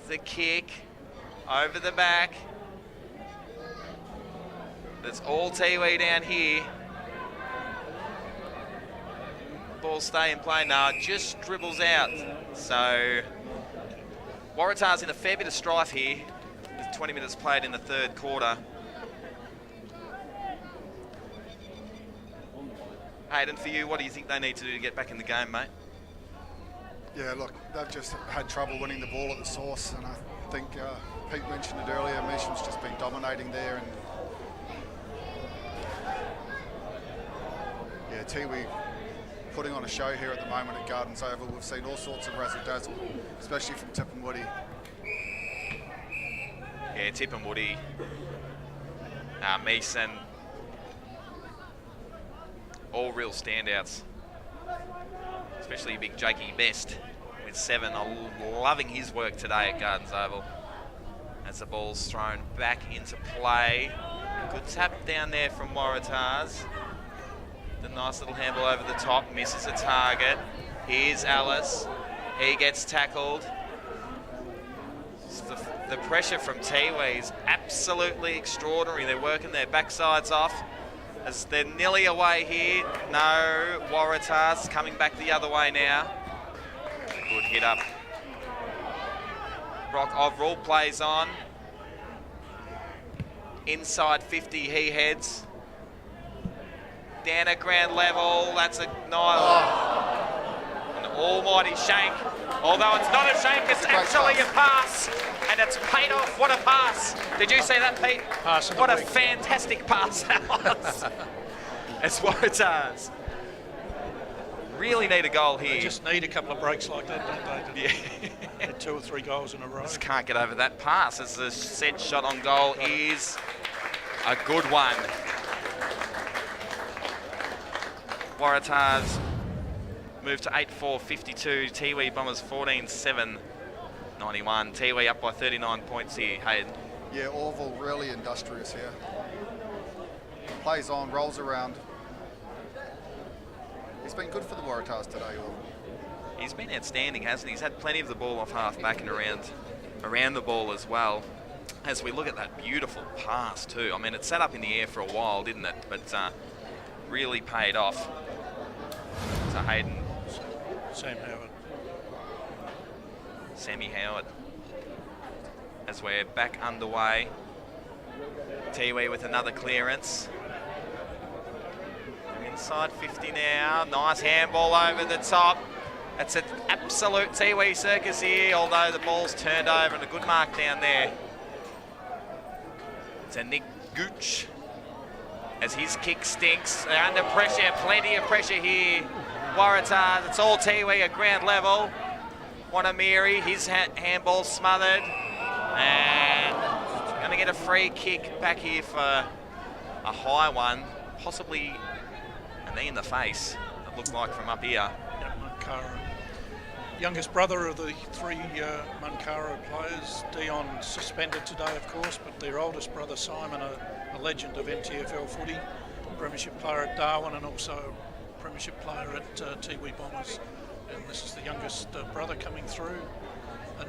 The kick over the back. That's all Tiwi down here. Ball stay in play now, just dribbles out. So Waratah's in a fair bit of strife here with 20 minutes played in the third quarter. Hayden, for you, what do you think they need to do to get back in the game, mate? Yeah, look, they've just had trouble winning the ball at the source, and I think Pete mentioned it earlier, Meesham's just been dominating there, and yeah, Tiwi putting on a show here at the moment at Gardens Oval. We've seen all sorts of razzle-dazzle, especially from Tip and Woody. Yeah, Tip and Woody, Meeson, all real standouts, especially big Jakey Best with 7. I'm loving his work today at Gardens Oval as the ball's thrown back into play. Good tap down there from Waratahs. The nice little handball over the top, misses a target. Here's Alice, he gets tackled. The pressure from Tiwi is absolutely extraordinary. They're working their backsides off as they're nearly away here. No, Waratahs coming back the other way now. Good hit up. Brock Overall plays on. Inside 50 he heads. Down at ground level, that's a nice, an almighty shank. Although it's not a shank, it's actually a pass. And it's paid off. What a pass. Did you see that, Pete? What a fantastic pass that was. It's Waratahs. Really need a goal here. They just need a couple of breaks like that, don't they? Yeah. 2 or 3 goals in a row. Just can't get over that pass as the set shot on goal is a good one. Waratahs move to 8-4-52. Tiwi Bombers 14-7-91. Tiwi up by 39 points here, Hayden. Yeah, Orville really industrious here. Plays on, rolls around. He's been good for the Waratahs today, Orville. He's been outstanding, hasn't he? He's had plenty of the ball off half back and around the ball as well. As we look at that beautiful pass too. I mean, it sat up in the air for a while, didn't it? But really paid off. So Hayden. Sammy Howard. As we're back underway. Tiwi with another clearance. Inside 50 now. Nice handball over the top. It's an absolute Tiwi circus here, although the ball's turned over and a good mark down there. It's a Nick Gooch as his kick stinks. They're under pressure, plenty of pressure here. Waratahs, it's all Tiwi at ground level. Wanamiri, his handball smothered. And going to get a free kick back here for a high one, possibly a knee in the face, it looked like from up here. Yeah, Mankara. Youngest brother of the 3 Mankara players. Dion suspended today, of course, but their oldest brother, Simon, a legend of NTFL footy, premiership player at Darwin and also premiership player at Tiwi Bombers. And this is the youngest brother coming through.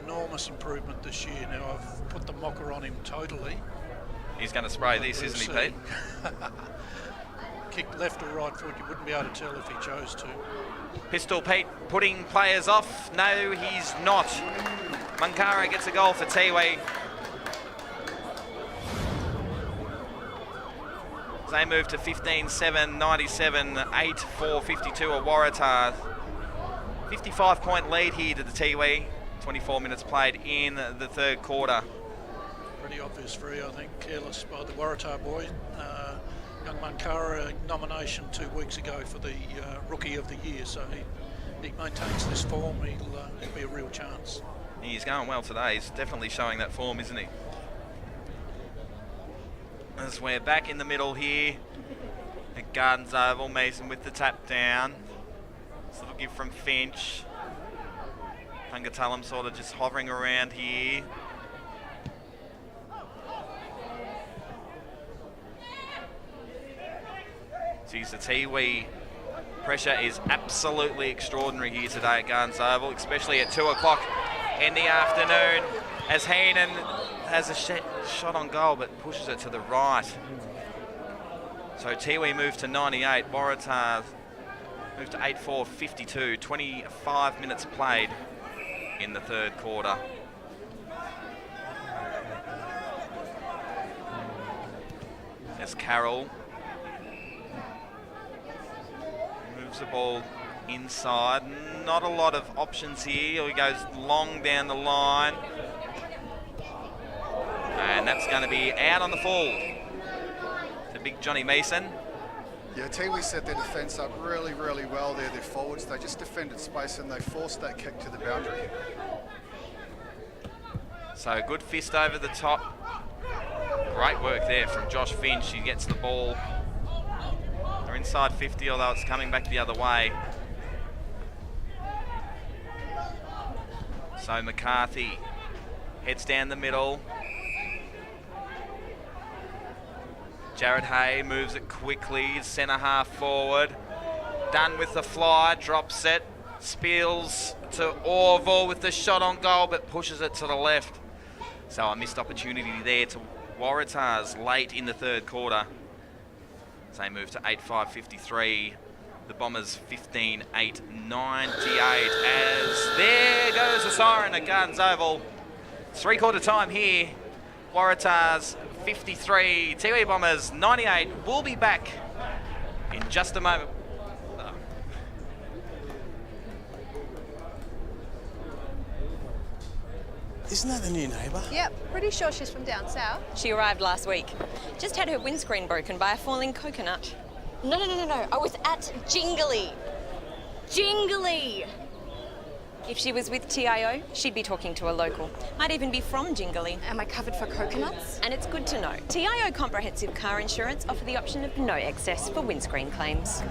Enormous improvement this year. Now, I've put the mocker on him totally. He's going to spray this, isn't he, Pete? Kick left or right foot, you wouldn't be able to tell if he chose to. Pistol Pete putting players off. No, he's not. Mankara gets a goal for Tiwi. They move to 15-7, 97, 8-4, 52 at Waratah. 55-point lead here to the Tiwi. 24 minutes played in the third quarter. Pretty obvious free, I think. Careless by the Waratah boy. Young Mankara, nomination 2 weeks ago for the Rookie of the Year, so he maintains this form, he'll be a real chance. He's going well today. He's definitely showing that form, isn't he? As we're back in the middle here at Gardens Oval, Mason with the tap down. This little give from Finch. Pangatalam sort of just hovering around here. Geez, the Tiwi pressure is absolutely extraordinary here today at Gardens Oval, especially at 2 o'clock in the afternoon, as Heenan has a shot on goal but pushes it to the right. So Tiwi move to 98, Waratah move to 8-4, 52, 25 minutes played in the third quarter. As Carroll moves the ball inside. Not a lot of options here. He goes long down the line. And that's going to be out on the full to big Johnny Mason. Yeah, Tiwi set their defence up really, really well there. Their forwards, they just defended space and they forced that kick to the boundary. So good fist over the top. Great work there from Josh Finch. He gets the ball. They're inside 50, although it's coming back the other way. So McCarthy heads down the middle. Jared Hay moves it quickly, centre half forward. Done with the fly, drops it. Spills to Orville with the shot on goal, but pushes it to the left. So a missed opportunity there to Waratahs late in the third quarter. So they move to 8-5-53. The Bombers 15-8-98 as there goes the siren at Gardens Oval. 3-quarter time here. Waratahs 53, Tiwi Bombers 98. We'll be back in just a moment. Isn't that the new neighbour? Yep, pretty sure she's from down south. She arrived last week. Just had her windscreen broken by a falling coconut. No. I was at Jingly. Jingly! If she was with TIO, she'd be talking to a local. Might even be from Jingly. Am I covered for coconuts? And it's good to know. TIO Comprehensive Car Insurance offer the option of no excess for windscreen claims.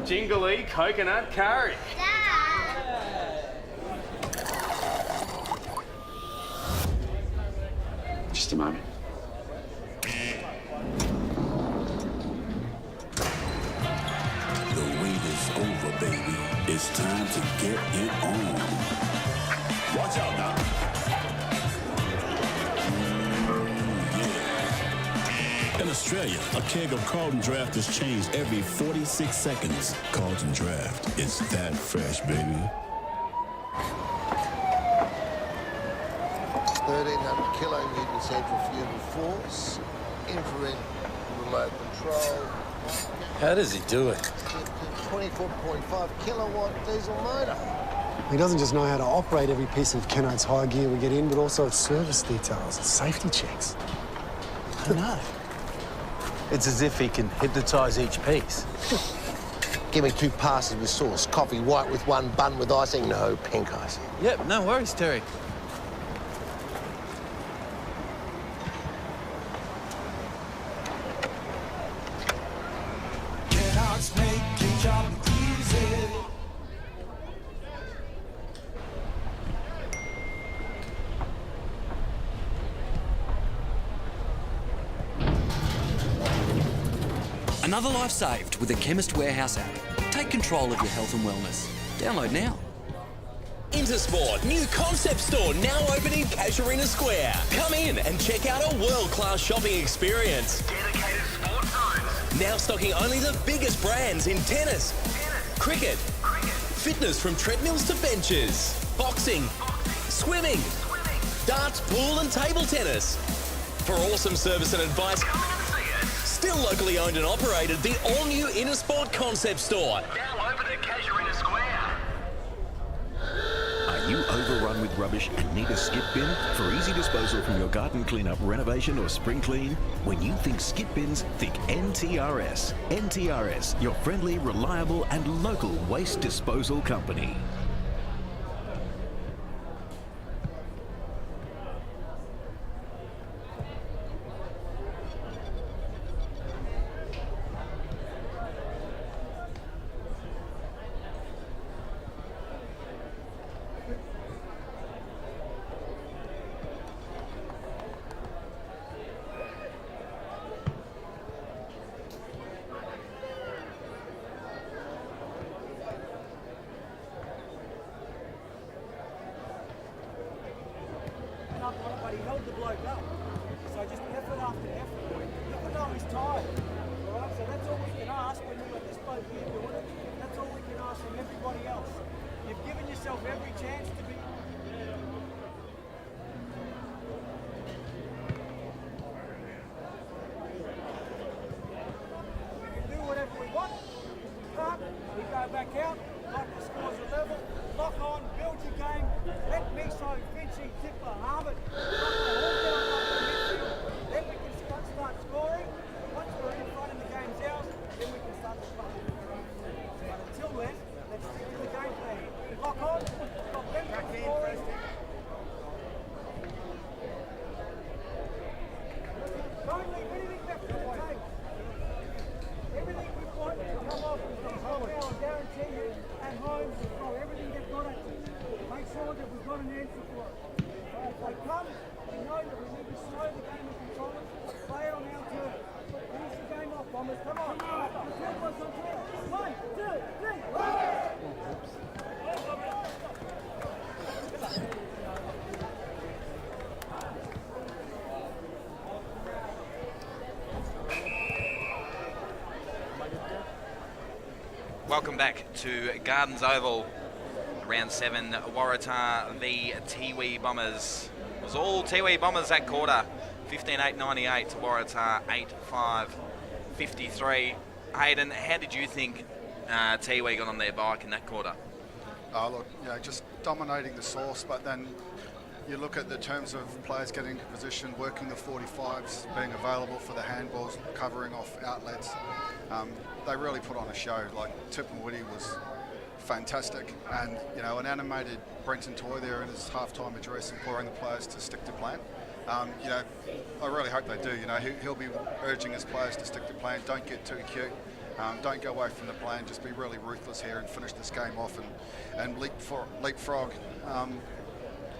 Jingly coconut curry. Just a moment. The wait is over, baby. It's time to get it on. Watch out now. Yeah. In Australia, a keg of Carlton Draft is changed every 46 seconds. Carlton Draft, it's that fresh, baby. 1,300 kilonewton centrifugal force, infrared remote control. How does he do it? 24.5 kilowatt diesel motor. He doesn't just know how to operate every piece of Kennard's high gear we get in, but also its service details, its safety checks. I know. It's as if he can hypnotise each piece. Give me 2 passes with sauce, coffee white with 1 bun with icing, no pink icing. Yep, no worries, Terry. Another life saved with the Chemist Warehouse app. Take control of your health and wellness. Download now. Intersport, new concept store now open in Casuarina Square. Come in and check out a world-class shopping experience. Dedicated sport zones. Now stocking only the biggest brands in tennis, cricket, fitness from treadmills to benches, boxing, swimming, darts, pool and table tennis. For awesome service and advice, still locally owned and operated, the all-new Intersport concept store. Now open at Casuarina Square. Are you overrun with rubbish and need a skip bin? For easy disposal from your garden cleanup, renovation or spring clean? When you think skip bins, think NTRS. NTRS, your friendly, reliable and local waste disposal company. But he held the bloke up. So just effort after effort. You can know he's tired. All right? So that's all we can ask when you've got this bloke here doing it. That's all we can ask from everybody else. You've given yourself every chance to be... Mitchie, Tipper, Harvard. Then we can start scoring. Once we're in front and the game's out, then we can start to play. But until then, let's stick to the game plan. Lock on, stop them from scoring. Don't leave anything left on the table. Everything we want to come off from home now, I guarantee you, at home, we'll throw everything they've got at you. Make sure that we've got an answer for it. So if they come, we know that we need to slow the game and control it, play it on our turn. Finish the game off, Bombers, come on. The field was on clear. 1, 2, 3, Welcome back to Gardens Oval. Round 7, Waratah v Tiwi Bombers. It was all Tiwi Bombers that quarter. 15-8-98 to Waratah 8-5-53. Hayden, how did you think Tiwi got on their bike in that quarter? Oh, look, just dominating the source, but then you look at the terms of players getting into position, working the 45s, being available for the handballs, covering off outlets. They really put on a show. Like Tipperwitty was fantastic, and an animated Brenton Toy there in his halftime address, imploring the players to stick to plan. I really hope they do. He'll be urging his players to stick to plan. Don't get too cute. Don't go away from the plan. Just be really ruthless here and finish this game off and leapfrog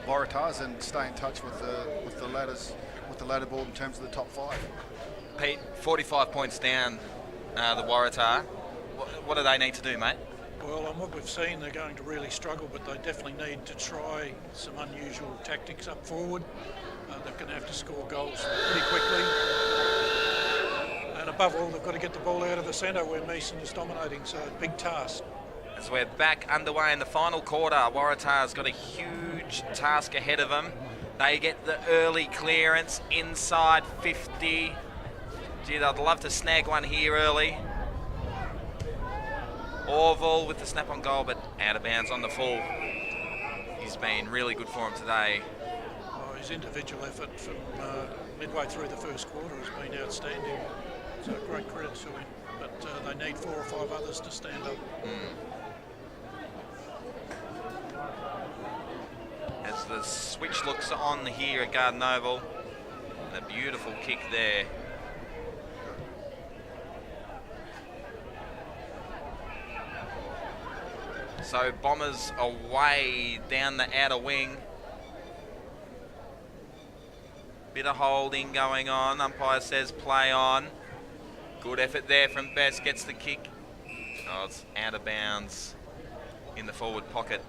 Waratahs and stay in touch with the ladders, with the ladder board in terms of the top 5. Pete, 45 points down, the Waratah. What do they need to do, mate? Well, on what we've seen, they're going to really struggle, but they definitely need to try some unusual tactics up forward. They're going to have to score goals pretty quickly. And above all, they've got to get the ball out of the centre where Meeson is dominating, so big task. As we're back underway in the final quarter, Waratah's got a huge task ahead of them. They get the early clearance inside 50. Gee, I'd love to snag one here early. Orville with the snap on goal, but out of bounds on the full. He's been really good for him today. Oh, his individual effort from midway through the first quarter has been outstanding. So great credit to him, but they need 4 or 5 others to stand up. As the switch looks on here at Garden Oval, a beautiful kick there. So Bombers away down the outer wing. Bit of holding going on. Umpire says play on. Good effort there from Best. Gets the kick. Oh, it's out of bounds in the forward pocket.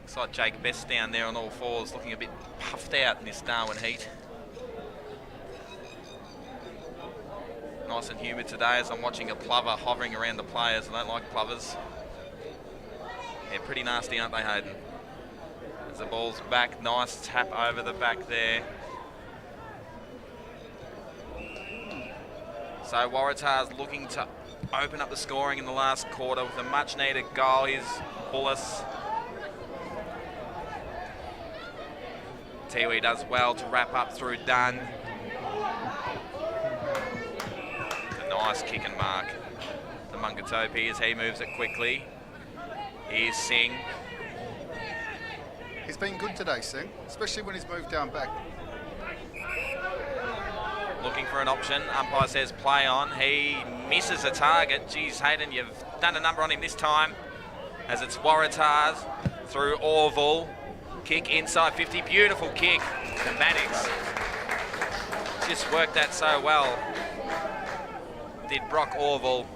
Looks like Jake Best down there on all fours, looking a bit puffed out in this Darwin heat. Nice and humid today as I'm watching a plover hovering around the players. I don't like plovers. Yeah, pretty nasty, aren't they, Hayden? As the ball's back, nice tap over the back there. So Waratah's looking to open up the scoring in the last quarter with a much needed goal. Here's Bullis. Tiwi does well to wrap up through Dunn. Nice kick and mark. The Mungatopi as he moves it quickly. Here's Singh. He's been good today, Singh, especially when he's moved down back. Looking for an option. Umpire says play on. He misses a target. Geez, Hayden, you've done a number on him this time. As it's Waratahs through Orville. Kick inside 50. Beautiful kick to Maddox. Just worked that so well. Did Brock Orville,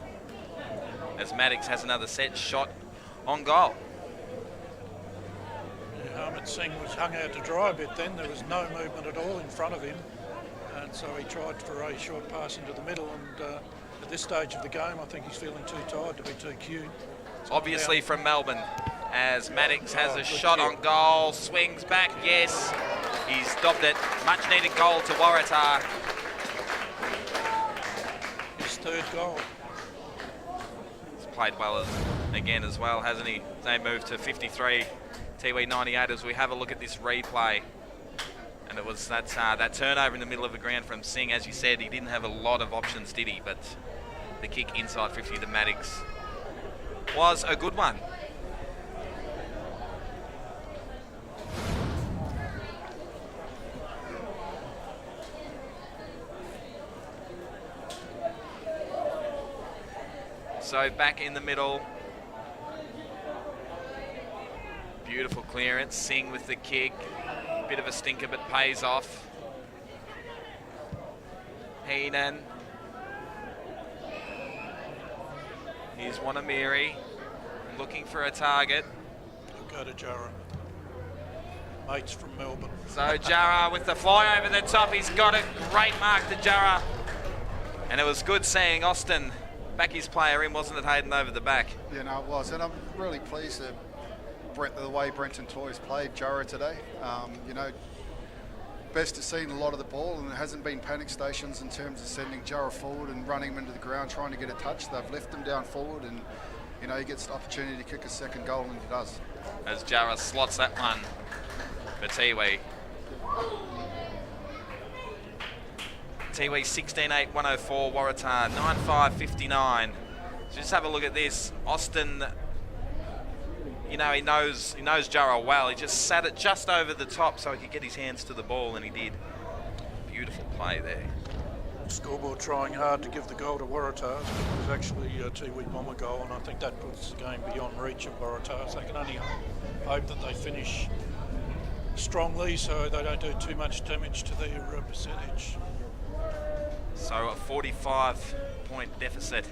as Maddox has another set shot on goal. Yeah, Harmit Singh was hung out to dry a bit then. There was no movement at all in front of him. And so he tried for a short pass into the middle. And at this stage of the game, I think he's feeling too tired to be too cute. Obviously from Melbourne, as Maddox has a shot on goal, swings back, yes. He's stopped it. Much needed goal to Waratah. His third goal. It's played well again as well, hasn't he? They moved to 53, Tiwi 98 as we have a look at this replay. And it was that turnover in the middle of the ground from Singh. As you said, he didn't have a lot of options, did he? But the kick inside 50 to Maddox was a good one. So back in the middle. Beautiful clearance. Singh with the kick. Bit of a stinker, but pays off. Heenan. Here's Wanamiri looking for a target. Go to Jarrah. Mates from Melbourne. So Jarrah with the fly over the top. He's got it. Great mark to Jarrah. And it was good seeing Austin back his player in, wasn't it, Hayden, over the back? Yeah, no, it was. And I'm really pleased that the way Brenton Toy's played Jarrah today. You know, Best has seen a lot of the ball, and there hasn't been panic stations in terms of sending Jarrah forward and running him into the ground trying to get a touch. They've left him down forward, and you know, he gets the opportunity to kick a second goal, and he does. As Jarrah slots that one for Tiwi. Tiwi 16-8, 104, Waratah 9-5, 59. So just have a look at this. Austin, you know, he knows Jarrah well. He just sat it just over the top so he could get his hands to the ball, and he did. Beautiful play there. Scoreboard trying hard to give the goal to Waratah. It was actually a Tiwi Bomber goal, and I think that puts the game beyond reach of Waratah. So they can only hope that they finish strongly so they don't do too much damage to their percentage. So a 45-point deficit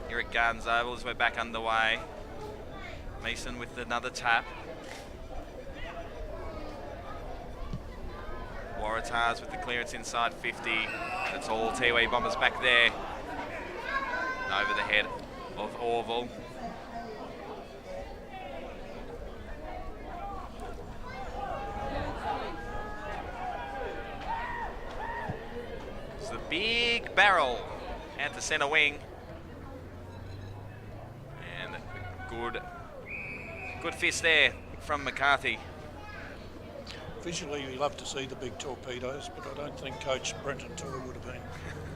here at Gardens Oval as we're back underway. Mason with another tap. Waratahs with the clearance inside 50. That's all Tiwi Bombers back there. Over the head of Orville. It's the big barrel out to centre wing. And good fist there from McCarthy. Visually, we love to see the big torpedoes, but I don't think Coach Brenton Toy would have been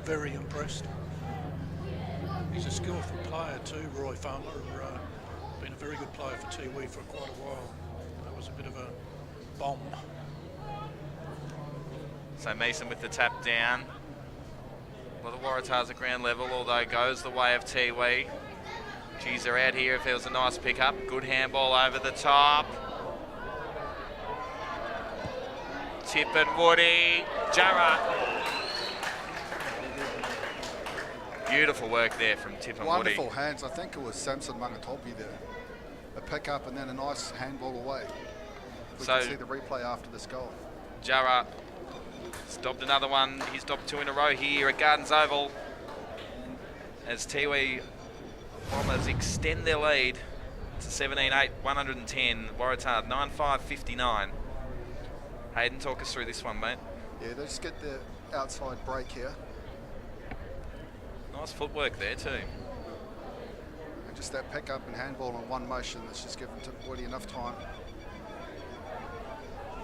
very impressed. He's a skillful player too, Roy Farmer. Been a very good player for Tiwi for quite a while. That was a bit of a bomb. So Mason with the tap down. Well, the Waratahs at ground level, although goes the way of Tiwi. Geez, they're out here if there was a nice pick-up. Good handball over the top. Tip and Woody. Jarrah. Beautiful work there from Tip and Woody. Wonderful hands. I think it was Samson Mangatopi there. A pick-up and then a nice handball away. We can see the replay after this goal. Jarrah stopped another one. He's stopped two in a row here at Gardens Oval. As Tiwi Bombers extend their lead to 17-8, 110. Waratah 9-5, 59. Hayden, talk us through this one, mate. Yeah, they just get the outside break here. Nice footwork there too. And just that pick up and handball in one motion that's just given Tip Woody enough time.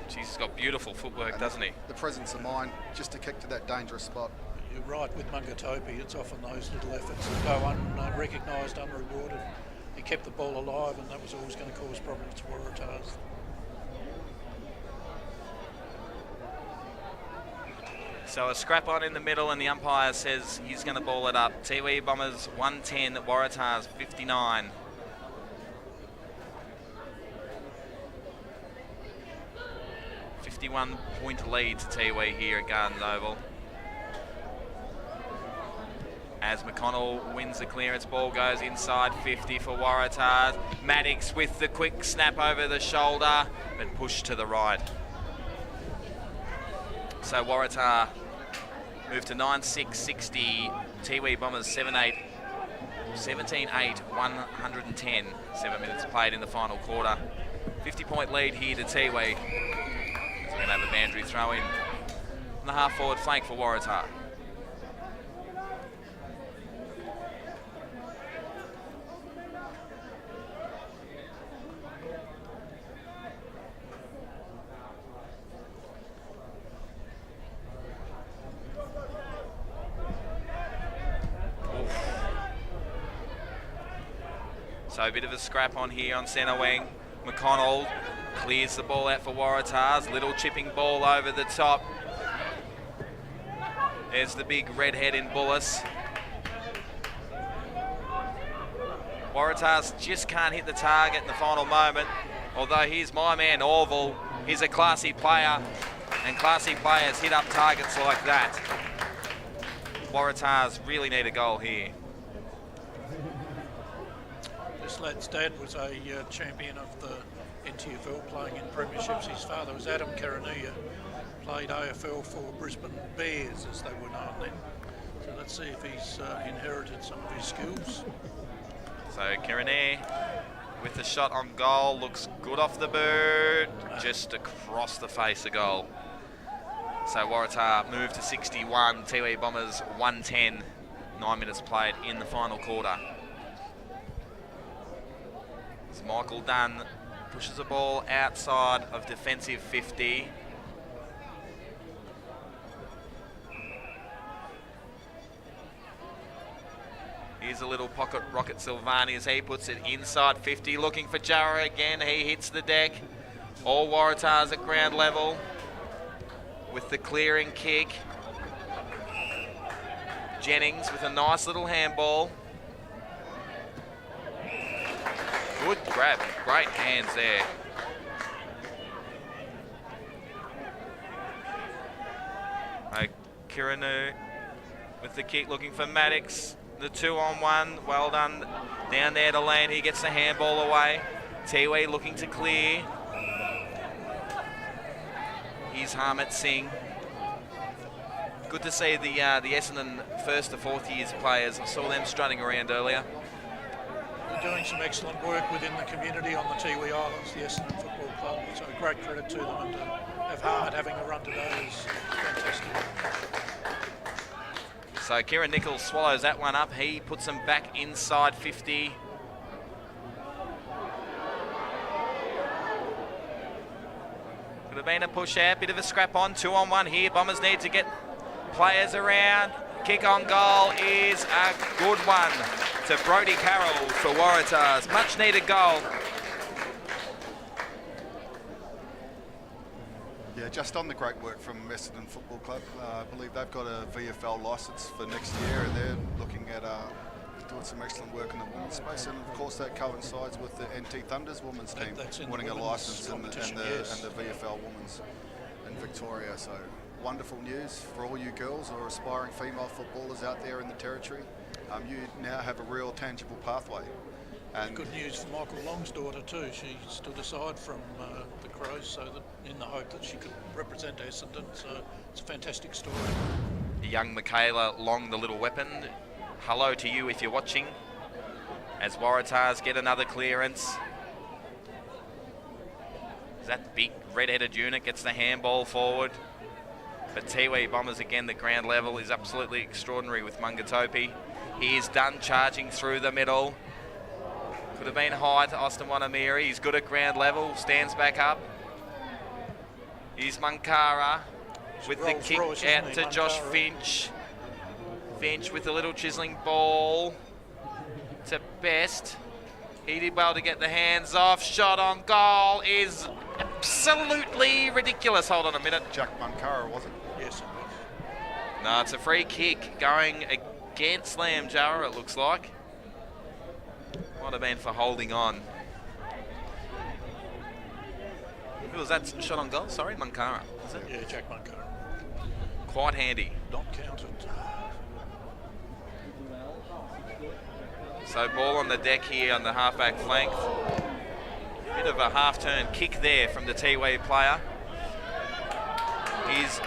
He's got beautiful footwork, and doesn't he? The presence of mind just to kick to that dangerous spot. You're right with Mangatopi, it's often those little efforts that go unrecognised, unrewarded. He kept the ball alive, and that was always going to cause problems to Waratahs. So a scrap on in the middle, and the umpire says he's going to ball it up. Tiwi Bombers 110, Waratahs 59. .1 lead to Tiwi here at Gardens Oval. As McConnell wins the clearance, ball goes inside 50 for Waratahs. Maddox with the quick snap over the shoulder, but pushed to the right. So Waratah move to 9-6, 60. Tiwi Bombers 7-8, 17-8, 110. 7 minutes played in the final quarter. 50-point lead here to Tiwi. We're going to have a boundary throw in on the half-forward flank for Waratah. So a bit of a scrap on here on centre wing. McConnell clears the ball out for Waratahs. Little chipping ball over the top. There's the big redhead in Bullis. Waratahs just can't hit the target in the final moment. Although here's my man Orville. He's a classy player, and classy players hit up targets like that. Waratahs really need a goal here. This lad's dad was a champion of the NTFL, playing in premierships. His father was Adam Karanuya, played AFL for Brisbane Bears, as they were known then. So let's see if he's inherited some of his skills. So Kirané with the shot on goal, looks good off the boot, just across the face of goal. So Waratah move to 61, Tiwi Bombers 110, 9 minutes played in the final quarter. As Michael Dunn pushes the ball outside of defensive 50. Here's a little pocket rocket Silvani as he puts it inside 50, looking for Jarrah again. He hits the deck. All Waratahs at ground level with the clearing kick. Jennings with a nice little handball. Good grab, great hands there. Kiranu with the kick, looking for Maddox. The 2-on-1, well done down there to land. He gets the handball away. Tiwi looking to clear. Here's Harmit Singh. Good to see the Essendon first to fourth years players. I saw them strutting around earlier. They're doing some excellent work within the community on the Tiwi Islands, the Essendon Football Club. So great credit to them, and to have Harmit having a run today is fantastic. So Kieran Nichols swallows that one up. He puts them back inside 50. Could have been a push out, bit of a scrap on. 2-on-1 here. Bombers need to get players around. Kick on goal is a good one to Brodie Carroll for Waratahs. Much needed goal. Yeah, just on the great work from Essendon Football Club. I believe they've got a VFL licence for next year, and they're looking at doing some excellent work in the women's space. And of course, that coincides with the NT Thunder's women's team winning a licence and the VFL women's in Victoria. So wonderful news for all you girls or aspiring female footballers out there in the territory. You now have a real tangible pathway. And good news for Michael Long's daughter too. She stood aside from the Crows, so that in the hope that she could represent Essendon. So it's a fantastic story. Young Michaela Long, the little weapon. Hello to you if you're watching. As Waratahs get another clearance. That big red-headed unit gets the handball forward. But Tiwi Bombers again, the ground level is absolutely extraordinary with Mungatopi. He is done charging through the middle. Could have been high to Austin Wanamiri. He's good at ground level, stands back up. Here's Mankara with the kick out to Josh Finch. Finch with a little chiselling ball to Best. He did well to get the hands off. Shot on goal is absolutely ridiculous. Hold on a minute. Jack Mankara, was it? Yes, it was. No, it's a free kick going against Liam Jarrah, it looks like. Might have been for holding on. Who was that shot on goal? Sorry, Mankara, is it? Yeah, Jack Mankara. Quite handy. Not counted. So ball on the deck here on the halfback flank. Bit of a half-turn kick there from the Tiwi player. Here's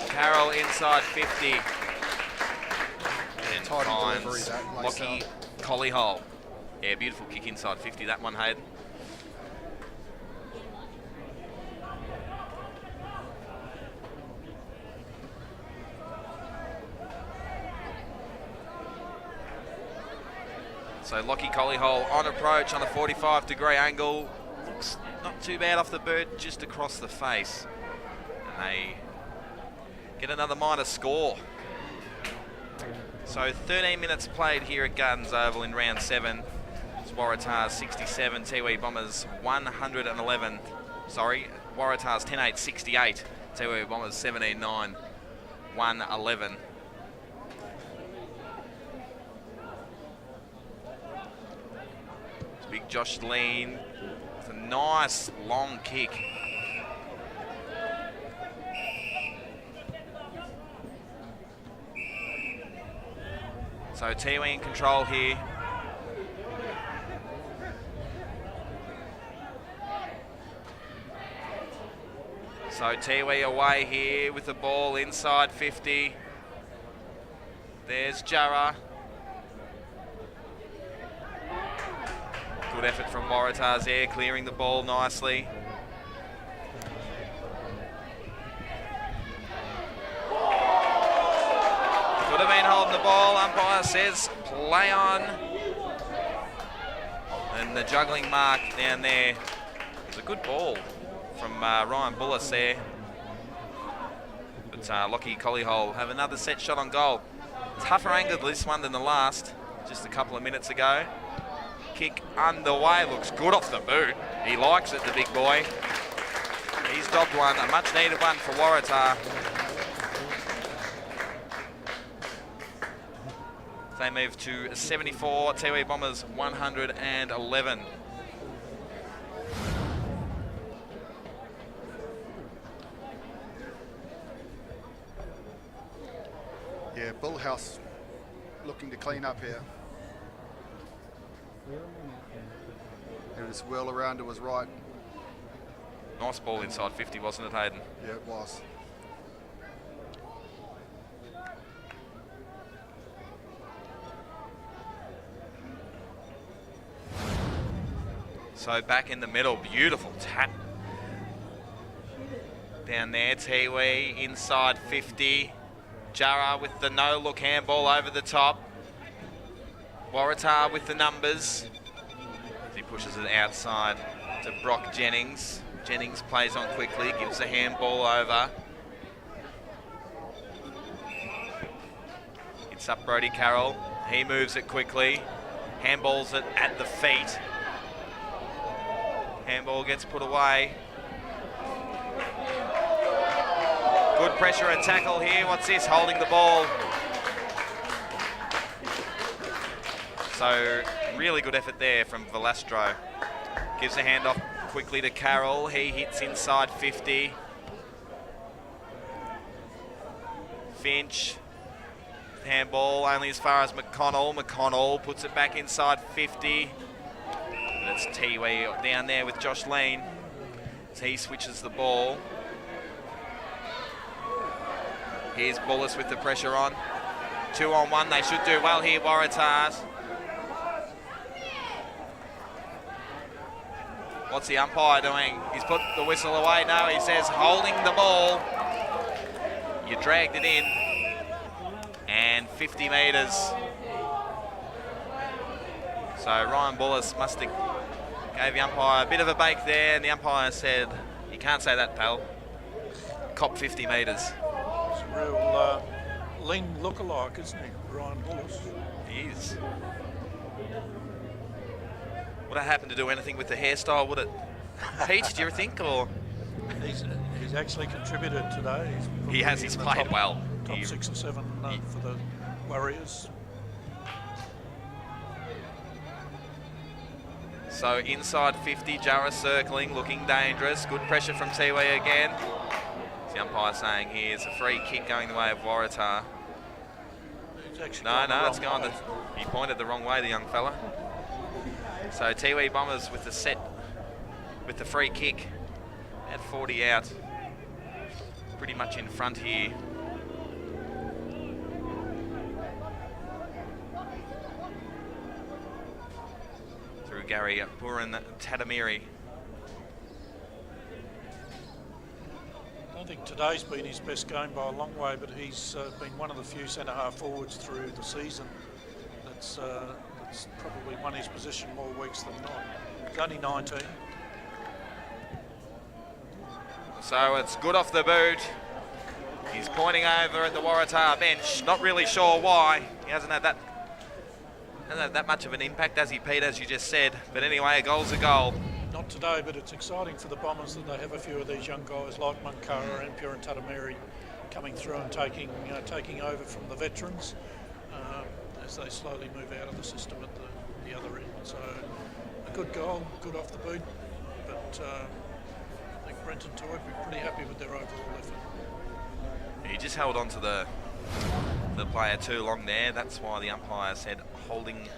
Carroll inside 50. And finds Lockie Collyhole. Yeah, beautiful kick inside 50, that one, Hayden. So Lockie Collyhole on approach on a 45-degree angle. Looks not too bad off the boot, just across the face. And they get another minor score. So 13 minutes played here at Gardens Oval in round 7. It's Waratahs 67, Tiwi Bombers 111. Sorry, Waratahs 10-8, 68. Tiwi Bombers 17-9, 111. It's big Josh Lean with a nice long kick. So Tiwi in control here. So Tiwi away here with the ball inside 50. There's Jarrah. Good effort from Waratahs there, clearing the ball nicely. Could have been holding the ball. Umpire says play on. And the juggling mark down there. It's a good ball from Ryan Bullis there. But Lockie Collyhole have another set shot on goal. Tougher angled this one than the last, just a couple of minutes ago. Kick underway, looks good off the boot. He likes it, the big boy. He's dobbed one, a much needed one for Waratah. They move to 74, Tiwi Bombers 111. Yeah, Bullhouse looking to clean up here. And just whirl around to his right. Nice ball inside 50, wasn't it, Hayden? Yeah, it was. So back in the middle, beautiful tap. Down there, Tiwi inside 50. Jarrah with the no-look handball over the top. Waratah with the numbers. He pushes it outside to Brock Jennings. Jennings plays on quickly, gives the handball over. It's up Brodie Carroll. He moves it quickly. Handballs it at the feet. Handball gets put away. Good pressure and tackle here. What's this? Holding the ball. So really good effort there from Velastro. Gives the hand off quickly to Carroll. He hits inside 50. Finch. Handball only as far as McConnell. McConnell puts it back inside 50. And it's Tiwi down there with Josh Lean. As he switches the ball. Here's Bullis with the pressure on. 2-on-1, they should do well here, Waratahs. What's the umpire doing? He's put the whistle away. No, he says holding the ball. You dragged it in. And 50 metres. So Ryan Bullis must have gave the umpire a bit of a bake there, and the umpire said, you can't say that, pal. Cop 50 metres. He's a real lean lookalike, isn't he, Ryan Bullis? He is. Would it happen to do anything with the hairstyle? Would it, Pete, do you think, or? He's actually contributed today. He's played well. Top 6 or 7 for the Warriors. So inside 50, Jarrah circling, looking dangerous. Good pressure from Tiwi again. The umpire saying here's a free kick going the way of Waratah. No, it's gone. He pointed the wrong way, the young fella. So Tiwi Bombers with the set, with the free kick at 40 out. Pretty much in front here. Through Gary Buran Tadamiri. I don't think today's been his best game by a long way, but he's been one of the few centre-half forwards through the season that's probably won his position more weeks than not. He's only 19. So it's good off the boot. He's pointing over at the Waratah bench. Not really sure why. He hasn't had that much of an impact, as Pete, as you just said. But anyway, a goal's a goal. Not today, but it's exciting for the Bombers that they have a few of these young guys like Munkara and Purintatameri coming through and taking over from the veterans as they slowly move out of the system at the other end. So a good goal, good off the boot, but I think Brent and Toy will be pretty happy with their overall effort. He just held on to the player too long there. That's why the umpire said holding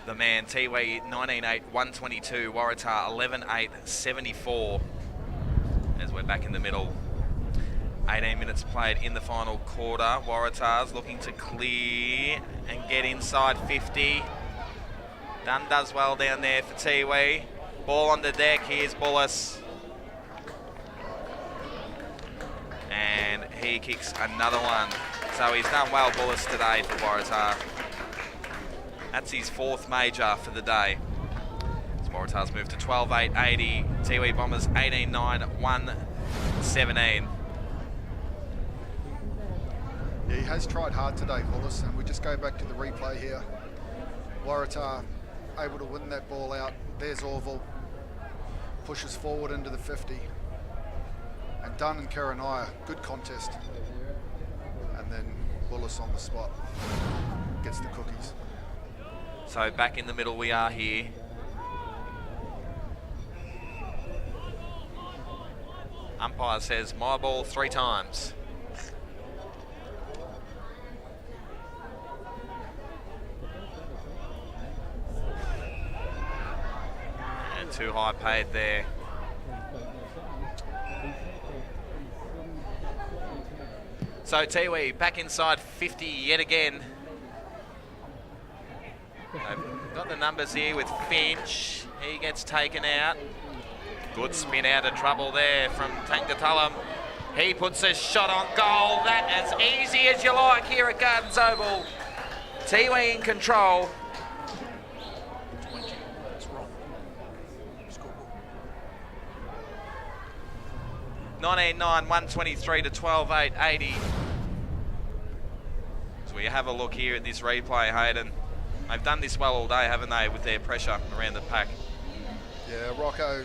the man. Tiwi 19-8, 122. Waratah 11-8, 74. As we're back in the middle. 18 minutes played in the final quarter. Waratah's looking to clear and get inside 50. Dunn does well down there for Tiwi. Ball on the deck. Here's Bullis. And he kicks another one. So he's done well, Bullis, today for Waratah. That's his 4th major for the day. So Waratah's moved to 12-8, 80. Tiwi Bombers 18-9, 117. Yeah, he has tried hard today, Bullis, and we just go back to the replay here. Waratah able to win that ball out. There's Orville. Pushes forward into the 50. And Dunn and Karanaya, good contest. And then Bullis on the spot. Gets the cookies. So back in the middle we are here. Umpire says my ball 3 times. And too high paid there. So Tiwi back inside 50 yet again. They've got the numbers here with Finch. He gets taken out. Good spin out of trouble there from Tangatalam. He puts a shot on goal. That as easy as you like here at Gardens Oval. Tiwi in control. 20. That's wrong. Scoreboard. 19-9, 123 to 12-8, 80. So we have a look here at this replay, Hayden. They've done this well all day, haven't they, with their pressure around the pack? Yeah, Rocco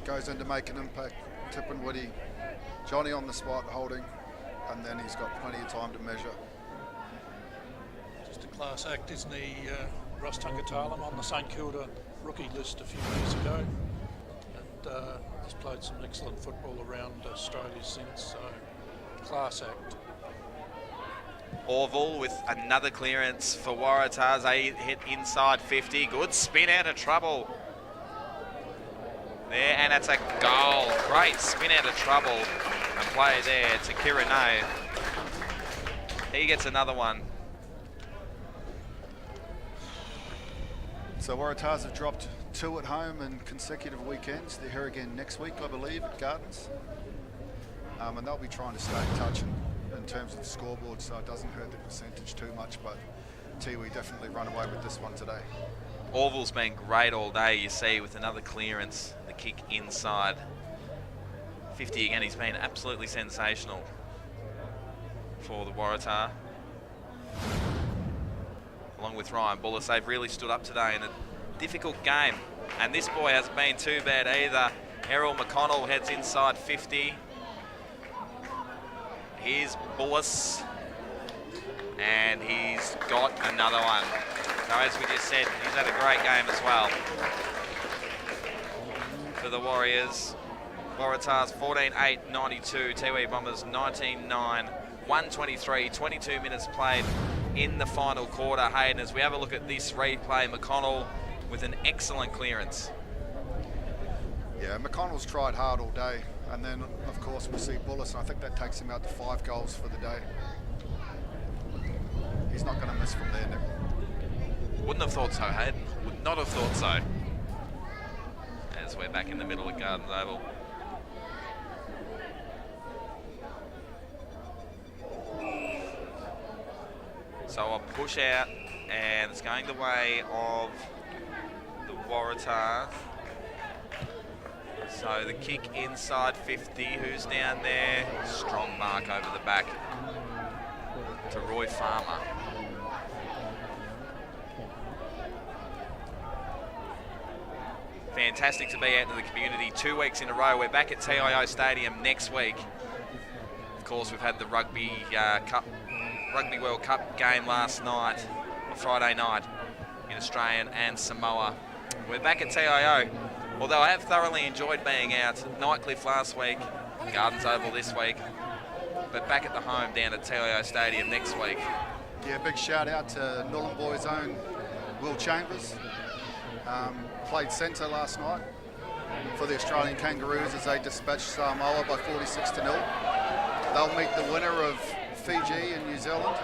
goes in to make an impact. Tippin Woody, Johnny on the spot holding, and then he's got plenty of time to measure. Just a class act, isn't he, Ross Tangatalam, on the St Kilda rookie list a few years ago, and he's played some excellent football around Australia since, so class act. Orville with another clearance for Waratahs. They hit inside 50. Good spin out of trouble there, and it's a goal. Great spin out of trouble and play there to Kiranay. He gets another one. So Waratahs have dropped 2 at home in consecutive weekends. They're here again next week, I believe, at Gardens. And they'll be trying to stay in touch in terms of the scoreboard, so it doesn't hurt the percentage too much, but Tiwi definitely run away with this one today. Orville's been great all day, you see, with another clearance, the kick inside 50 again. He's been absolutely sensational for the Waratah. Along with Ryan Bullis, they've really stood up today in a difficult game. And this boy hasn't been too bad either. Errol McConnell heads inside 50. Here's Bullis, and he's got another one. So as we just said, he's had a great game as well. For the Warriors, Waratahs 14-8, 92, Tiwi Bombers 19-9, 123, 22 minutes played in the final quarter. Hayden, as we have a look at this replay, McConnell with an excellent clearance. Yeah, McConnell's tried hard all day. And then, of course, we see Bullis, and I think that takes him out to 5 goals for the day. He's not going to miss from there, Nick. Wouldn't have thought so, Hayden. Would not have thought so. As we're back in the middle of Gardens Oval. So a push out, and it's going the way of the Waratah. So the kick inside 50. Who's down there? Strong mark over the back to Roy Farmer. Fantastic to be out in the community 2 weeks in a row. We're back at TIO Stadium next week. Of course, we've had the Rugby World Cup game last night, or Friday night, in Australian and Samoa. We're back at TIO, although I have thoroughly enjoyed being out. Nightcliff last week, Gardens Oval this week, but back at the home down at TIO Stadium next week. Yeah, big shout out to Nhulunbui's own Will Chambers. Played centre last night for the Australian Kangaroos as they dispatched Samoa by 46-0. They'll meet the winner of Fiji and New Zealand.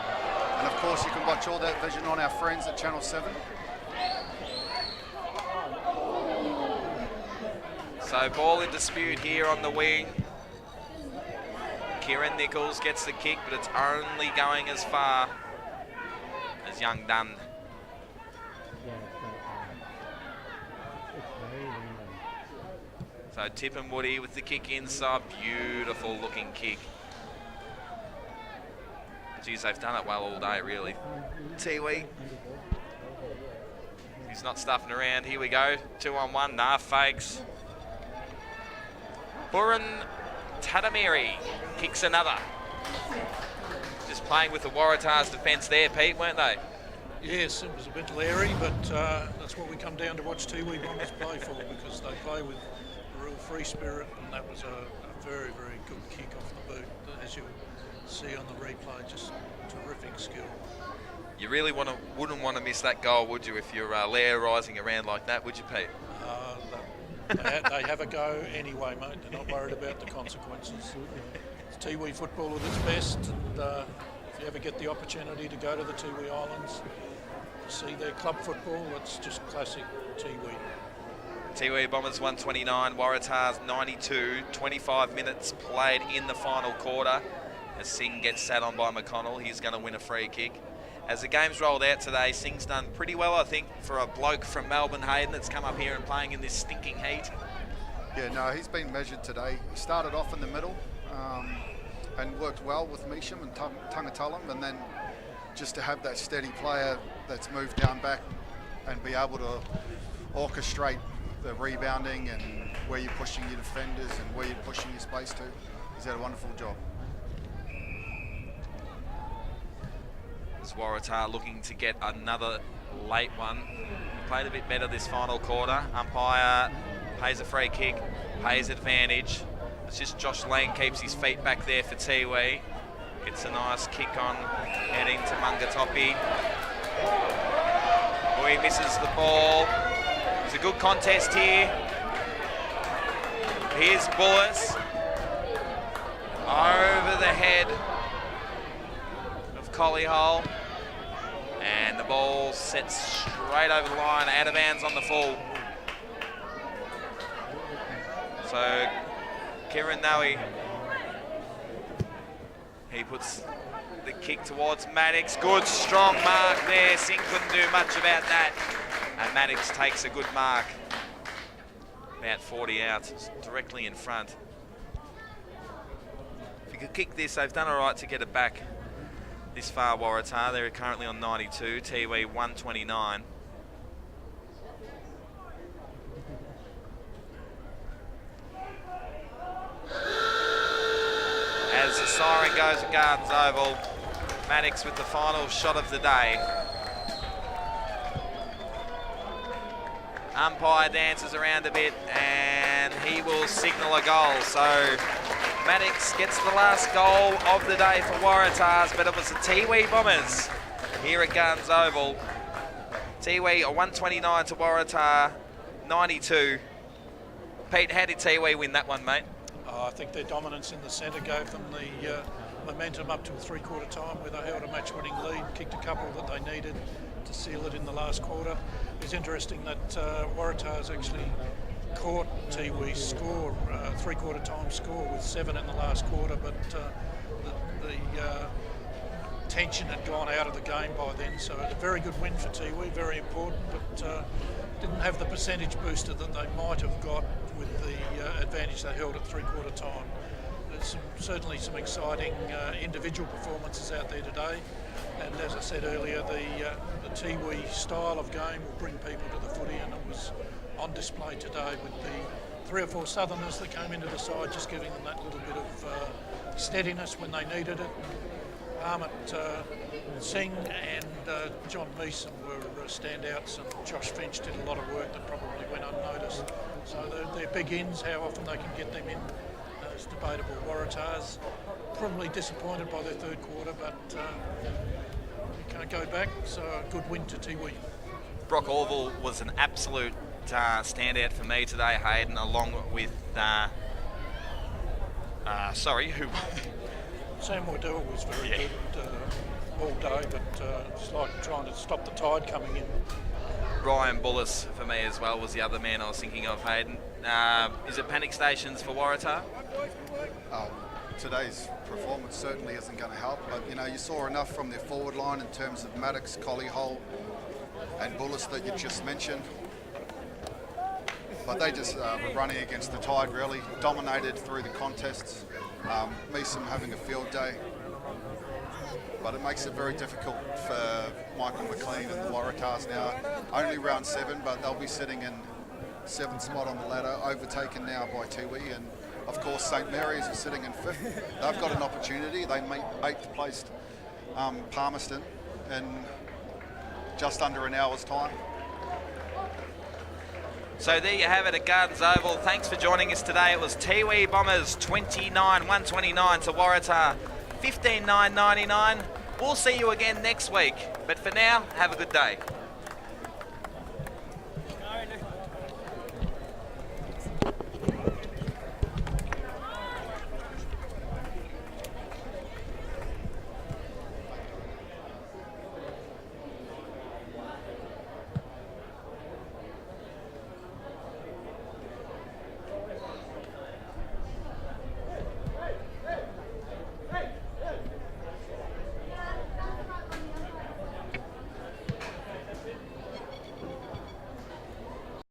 And of course you can watch all that vision on our friends at Channel 7. So ball in dispute here on the wing. Kieran Nichols gets the kick, but it's only going as far as Young Dunn. So Tip and Woody with the kick inside. Beautiful looking kick. Geez, they've done it well all day, really. Tiwi. He's not stuffing around. Here we go. 2-on-1. Nah, fakes. Buran Tadamiri kicks another. Just playing with the Waratahs defence there, Pete, weren't they? Yes, it was a bit leery, but that's what we come down to watch Tiwi Bombers play for, because they play with a real free spirit, and that was a very, very good kick off the boot, as you see on the replay. Just terrific skill. You really wouldn't want to miss that goal, would you, if you're Lair-rising around like that, would you, Pete? They have a go anyway, mate. They're not worried about the consequences. It's Tiwi football at its best, and if you ever get the opportunity to go to the Tiwi Islands, see their club football, it's just classic Tiwi. Tiwi Bombers 129, Waratahs 92, 25 minutes played in the final quarter as Singh gets sat on by McConnell. He's going to win a free kick. As the game's rolled out today, Singh's done pretty well, I think, for a bloke from Melbourne, Hayden, that's come up here and playing in this stinking heat. Yeah, no, he's been measured today. He started off in the middle and worked well with Measham and Tangatalam, and then just to have that steady player that's moved down back and be able to orchestrate the rebounding and where you're pushing your defenders and where you're pushing your space to, he's had a wonderful job. Waratah looking to get another late one. Played a bit better this final quarter. Umpire pays a free kick, pays advantage. It's just Josh Lang keeps his feet back there for Tiwi. Gets a nice kick on, heading to Mungatopi. He misses the ball. It's a good contest here. Here's Bullis. Over the head of Collyhole. And the ball sets straight over the line, out of bounds on the full. So Kieran Noe, he puts the kick towards Maddox. Good strong mark there. Singh couldn't do much about that. And Maddox takes a good mark. About 40 out, directly in front. If you could kick this, they've done all right to get it back. This far, Waratah, they're currently on 92, Tiwi 129. As the siren goes at Gardens Oval, Maddox with the final shot of the day. Umpire dances around a bit and he will signal a goal. So Maddox gets the last goal of the day for Waratahs, but it was the Tiwi Bombers here at Gardens Oval. Tiwi a 129 to Waratah 92. Pete, how did Tiwi win that one, mate? I think their dominance in the centre gave them the momentum up to a three-quarter time where they held a match-winning lead, kicked a couple that they needed to seal it in the last quarter. It's interesting that Waratahs actually caught Tiwi's score, three-quarter time score with 7 in the last quarter, but the tension had gone out of the game by then, so a very good win for Tiwi, very important, but didn't have the percentage booster that they might have got with the advantage they held at three-quarter time. There's certainly some exciting individual performances out there today, and as I said earlier, the Tiwi style of game will bring people to the footy, and it was on display today with the 3 or 4 Southerners that came into the side, just giving them that little bit of steadiness when they needed it. Amit Singh and John Meeson were standouts, and Josh Finch did a lot of work that probably went unnoticed. So they're big ins. How often they can get them in is debatable. Waratahs probably disappointed by their third quarter, but you can't go back. So a good win to Tiwi. Brock Orville was an absolute standout for me today, Hayden, along with who? Sam Waddell was very good all day, but it's like trying to stop the tide coming in. Ryan Bullis for me as well was the other man I was thinking of, Hayden. Is it panic stations for Waratah? Today's performance certainly isn't going to help, but you saw enough from their forward line in terms of Maddox, Colliehole and Bullis that you just mentioned. But they just were running against the tide, really dominated through the contests. Meeson having a field day, but it makes it very difficult for Michael McLean and the Waratahs now. Only round 7, but they'll be sitting in 7th spot on the ladder, overtaken now by Tiwi, and of course St Mary's is sitting in 5th. They've got an opportunity. They meet 8th placed Palmerston in just under an hour's time. So there you have it at Gardens Oval. Thanks for joining us today. It was Tiwi Bombers 129 to Waratah 15-9-99. We'll see you again next week. But for now, have a good day.